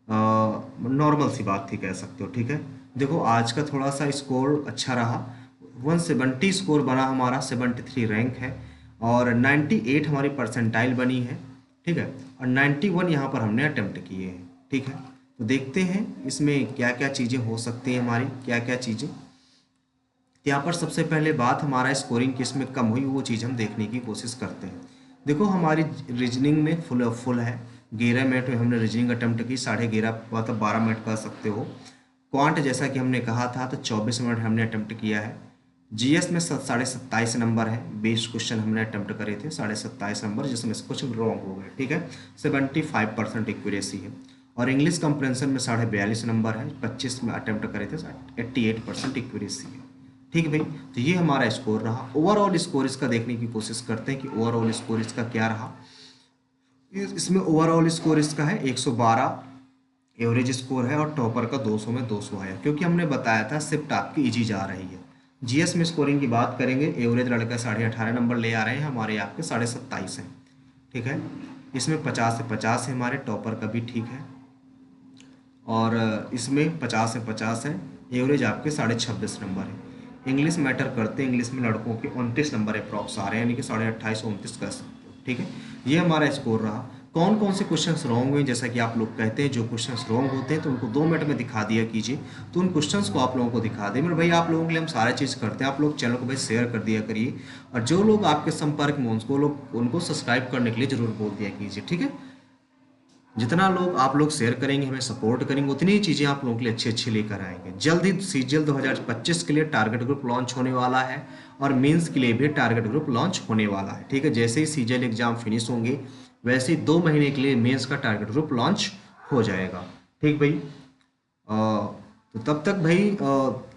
नॉर्मल सी बात थी, कह सकते हो, ठीक है। देखो आज का थोड़ा सा स्कोर अच्छा रहा, 170 स्कोर बना हमारा, 73 रैंक है, और 98 हमारी परसेंटाइल बनी है, ठीक है, और 91 यहाँ पर हमने अटेम्प्ट किए हैं, ठीक है। तो देखते हैं इसमें क्या क्या चीज़ें हो सकती हैं हमारी, क्या क्या चीज़ें। यहाँ पर सबसे पहले बात, हमारा स्कोरिंग किस में कम हुई वो चीज़ हम देखने की कोशिश करते हैं। देखो हमारी रीजनिंग में फुल है, 11 मिनट में हमने रीजनिंग अटेम्प्ट की, 11:30 मतलब 12 मिनट कह सकते हो। क्वांट जैसा कि हमने कहा था तो 24 मिनट हमने अटेम्प्ट किया है। जीएस में 27.5 नंबर है, 20 क्वेश्चन हमने अटेम्प्ट करे थे, 27.5 नंबर, जिसमें से कुछ रॉन्ग हो गए, ठीक है, 75% एक्यूरेसी है। और इंग्लिश कंप्रेंशन में 42.5 नंबर है, 25 में अटेम्प्ट करे थे, 88% एक्यूरेसी है, ठीक है भाई। तो ये हमारा स्कोर रहा। ओवरऑल स्कोर इसका देखने की कोशिश करते हैं कि ओवरऑल स्कोर इसका क्या रहा। इसमें ओवरऑल स्कोर इसका है 112 एवरेज स्कोर है, और टॉपर का 200 में 200 है, क्योंकि हमने बताया था शिफ्ट आपकी इजी जा रही है। जीएस में स्कोरिंग की बात करेंगे, एवरेज लड़का 18.5 नंबर ले आ रहे हैं, हमारे आपके 27.5 हैं, ठीक है। इसमें 50 से 50 है, हमारे टॉपर का भी ठीक है, और इसमें 50 से 50 है, एवरेज आपके 26.5 नंबर है। इंग्लिश मैटर करते हैं, इंग्लिश में लड़कों के 29 नंबर अप्रॉक्स आ रहे हैं, यानी कि 28.5 29 कह सकते हो, ठीक है। ये हमारा स्कोर रहा। कौन कौन से क्वेश्चंस रॉन्ग हुए, जैसा कि आप लोग कहते हैं जो क्वेश्चंस रॉन्ग होते हैं तो उनको 2 मिनट में दिखा दिया कीजिए, तो उन क्वेश्चंस को आप लोगों को दिखा दें। मेरे भाई आप लोगों के लिए हम सारा चीज़ करते हैं, आप लोग चैनल को भाई शेयर कर दिया करिए, और जो लोग आपके संपर्क में उनको लोग उनको सब्सक्राइब करने के लिए जरूर बोल दिया कीजिए, ठीक है। जितना लोग आप लोग शेयर करेंगे, हमें सपोर्ट करेंगे, उतनी ही चीज़ें आप लोगों के लिए अच्छी अच्छी लेकर आएंगे। जल्द ही सीजीएल 2025 के लिए टारगेट ग्रुप लॉन्च होने वाला है, और मेंस के लिए भी टारगेट ग्रुप लॉन्च होने वाला है, ठीक है। जैसे ही सीजीएल एग्जाम फिनिश होंगे वैसे ही 2 महीने के लिए मेंस का टारगेट ग्रुप लॉन्च हो जाएगा, ठीक भाई। तो तब तक भाई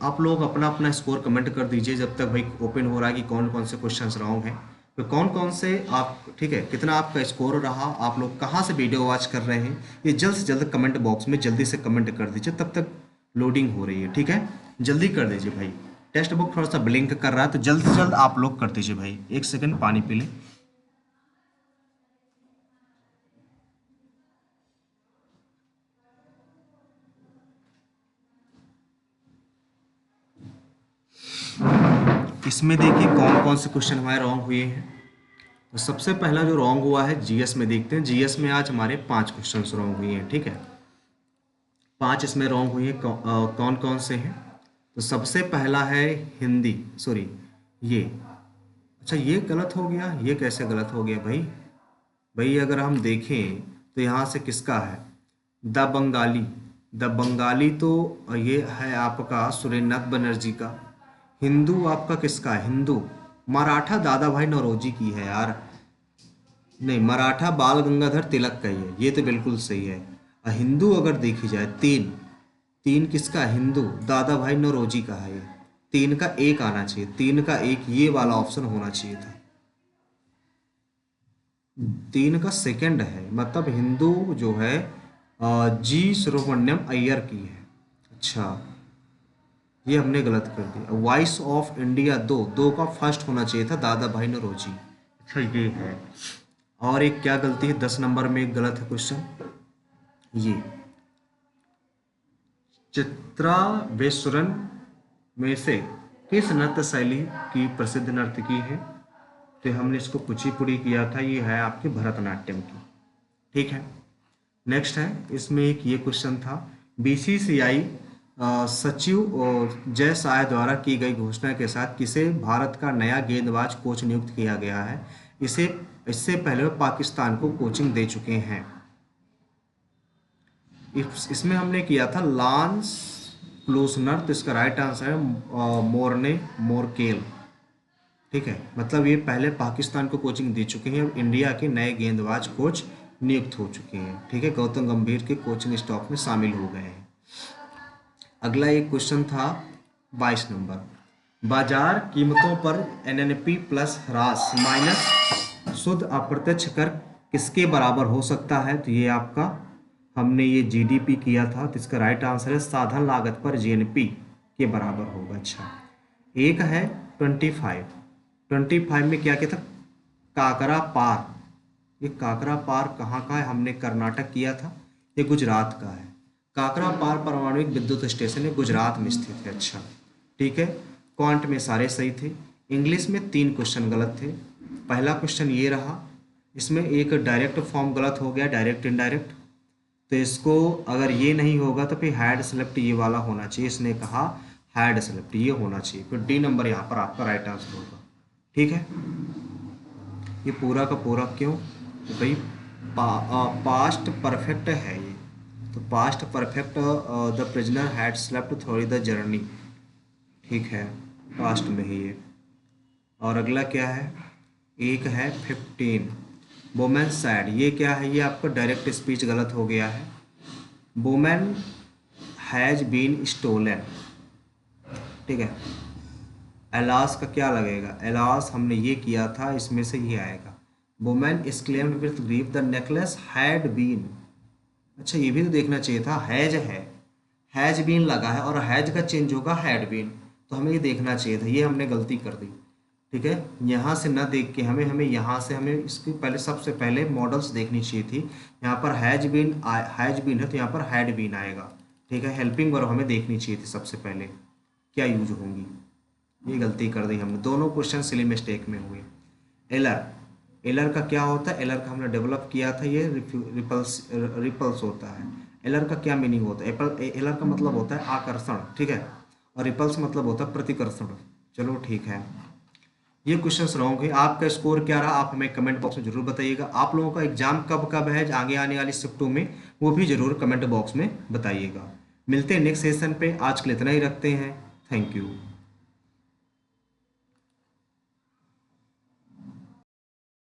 आप लोग अपना अपना स्कोर कमेंट कर दीजिए, जब तक भाई ओपन हो रहा है कि कौन कौन से क्वेश्चंस रॉन्ग हैं, तो कौन कौन से आप, ठीक है, कितना आपका स्कोर रहा, आप लोग कहाँ से वीडियो वॉच कर रहे हैं, ये जल्द से जल्द कमेंट बॉक्स में जल्दी से कमेंट कर दीजिए। तब तक लोडिंग हो रही है, ठीक है, जल्दी कर दीजिए भाई। टेक्स्ट बुक थोड़ा सा ब्लिंक कर रहा है, तो जल्द से जल्द आप लोग कर दीजिए भाई। 1 सेकंड पानी पी लें। इसमें देखिए कौन कौन से क्वेश्चन हमारे रॉन्ग हुए हैं। तो सबसे पहला जो रॉन्ग हुआ है जीएस में, देखते हैं जीएस में आज हमारे 5 क्वेश्चन रॉन्ग हुए हैं, ठीक है। 5 इसमें रॉन्ग हुई है, कौन कौन से हैं? तो सबसे पहला है हिंदी, सॉरी ये, अच्छा ये गलत हो गया, ये कैसे गलत हो गया भाई? भाई अगर हम देखें तो यहाँ से किसका है? द बंगाली। द बंगाली तो ये है आपका सुरेंद्रनाथ बनर्जी का। हिंदू आपका किसका है? हिंदू मराठा दादा भाई नौरोजी की है यार। नहीं, मराठा बाल गंगाधर तिलक का ही है, ये तो बिल्कुल सही है। हिंदू अगर देखी जाए, तीन, तीन किसका है? हिंदू दादा भाई नौरोजी का है ये। तीन का एक आना चाहिए, तीन का एक ये वाला ऑप्शन होना चाहिए था। तीन का सेकंड है, मतलब हिंदू जो है जी सुब्रमण्यम अय्यर की है। अच्छा, ये हमने गलत कर दिया। वॉइस ऑफ इंडिया दो, दो का फर्स्ट होना चाहिए था दादा भाई नौरोजी। अच्छा ये है। और एक क्या गलती है 10 नंबर में, एक गलत है क्वेश्चन ये, चित्रा बेसुरन में से किस नृत्य शैली की प्रसिद्ध नर्तकी है? तो हमने इसको कुचिपुड़ी किया था, ये है आपके भरतनाट्यम की, ठीक है। नेक्स्ट है, इसमें एक ये क्वेश्चन था, बीसीसीआई सचिव और जय शाह द्वारा की गई घोषणा के साथ किसे भारत का नया गेंदबाज कोच नियुक्त किया गया है? इसे इससे पहले वो पाकिस्तान को कोचिंग दे चुके हैं। इसमें हमने किया था लांस क्लूसनर, तो इसका राइट आंसर है मोरने मोरकेल, ठीक है। मतलब ये पहले पाकिस्तान को कोचिंग दे चुके हैं, अब इंडिया के नए गेंदबाज कोच नियुक्त हो चुके हैं, ठीक है। गौतम गंभीर के कोचिंग स्टॉफ में शामिल हो गए हैं। अगला एक क्वेश्चन था 22 नंबर, बाजार कीमतों पर एनएनपी प्लस ह्रास माइनस शुद्ध अप्रत्यक्ष कर किसके बराबर हो सकता है? तो ये आपका, हमने ये जीडीपी किया था, तो इसका राइट आंसर है साधन लागत पर जीएनपी के बराबर होगा। अच्छा, एक है 25, 25 में क्या क्या था? काकरा पार। ये काकरा पार कहाँ का है? हमने कर्नाटक किया था, ये गुजरात का है। काकरा पार परमाणु विद्युत स्टेशन है, गुजरात में स्थित है। अच्छा ठीक है, क्वांट में सारे सही थे। इंग्लिश में 3 क्वेश्चन गलत थे। पहला क्वेश्चन ये रहा, इसमें एक डायरेक्ट फॉर्म गलत हो गया, डायरेक्ट इनडायरेक्ट, तो इसको अगर ये नहीं होगा तो फिर हैड सेलेक्ट ये वाला होना चाहिए, इसने कहा हैड सेलेक्ट ये होना चाहिए, फिर डी नंबर यहाँ पर आपका राइट आंसर होगा, ठीक है। ये पूरा का पूरा क्यों? तो भाई पास्ट परफेक्ट है ये, तो past perfect the prisoner had slept through the journey, ठीक है, पास्ट में ही ये। और अगला क्या है? एक है 15 वोमेन सैड, ये क्या है? ये आपका डायरेक्ट स्पीच गलत हो गया है। वोमेन हैज बीन स्टोलन, ठीक है। एलास का क्या लगेगा? एलास हमने ये किया था, इसमें से ये आएगा। Women exclaimed with grief the necklace had been, अच्छा ये भी तो देखना चाहिए था, हैज है, हैज बीन लगा है और हैज का चेंज होगा हैड बीन, तो हमें ये देखना चाहिए था, ये हमने गलती कर दी, ठीक है। यहाँ से ना देख के हमें यहाँ से हमें इसकी पहले सबसे पहले मॉडल्स देखनी चाहिए थी। यहाँ पर हैज बीन है तो यहाँ पर हैड बीन आएगा, ठीक है। हेल्पिंग वर्ब हमें देखनी चाहिए थी सबसे पहले क्या यूज होंगी, ये गलती कर दी हमने, दोनों क्वेश्चन सिली मिस्टेक में हुए। एलर, एलर का क्या होता है? एलर का हमने डेवलप किया था, ये रिपल्स होता है। एलर का क्या मीनिंग होता है? एलर का मतलब होता है आकर्षण, ठीक है, और रिपल्स मतलब होता है प्रतिकर्षण। चलो ठीक है, ये क्वेश्चंस रॉन्ग है। आपका स्कोर क्या रहा आप हमें कमेंट बॉक्स में जरूर बताइएगा। आप लोगों का एग्जाम कब कब है आगे आने वाली शिफ्टों में, वो भी जरूर कमेंट बॉक्स में बताइएगा। मिलते हैं नेक्स्ट सेशन पे, आज के लिए इतना ही रखते हैं। Thank you.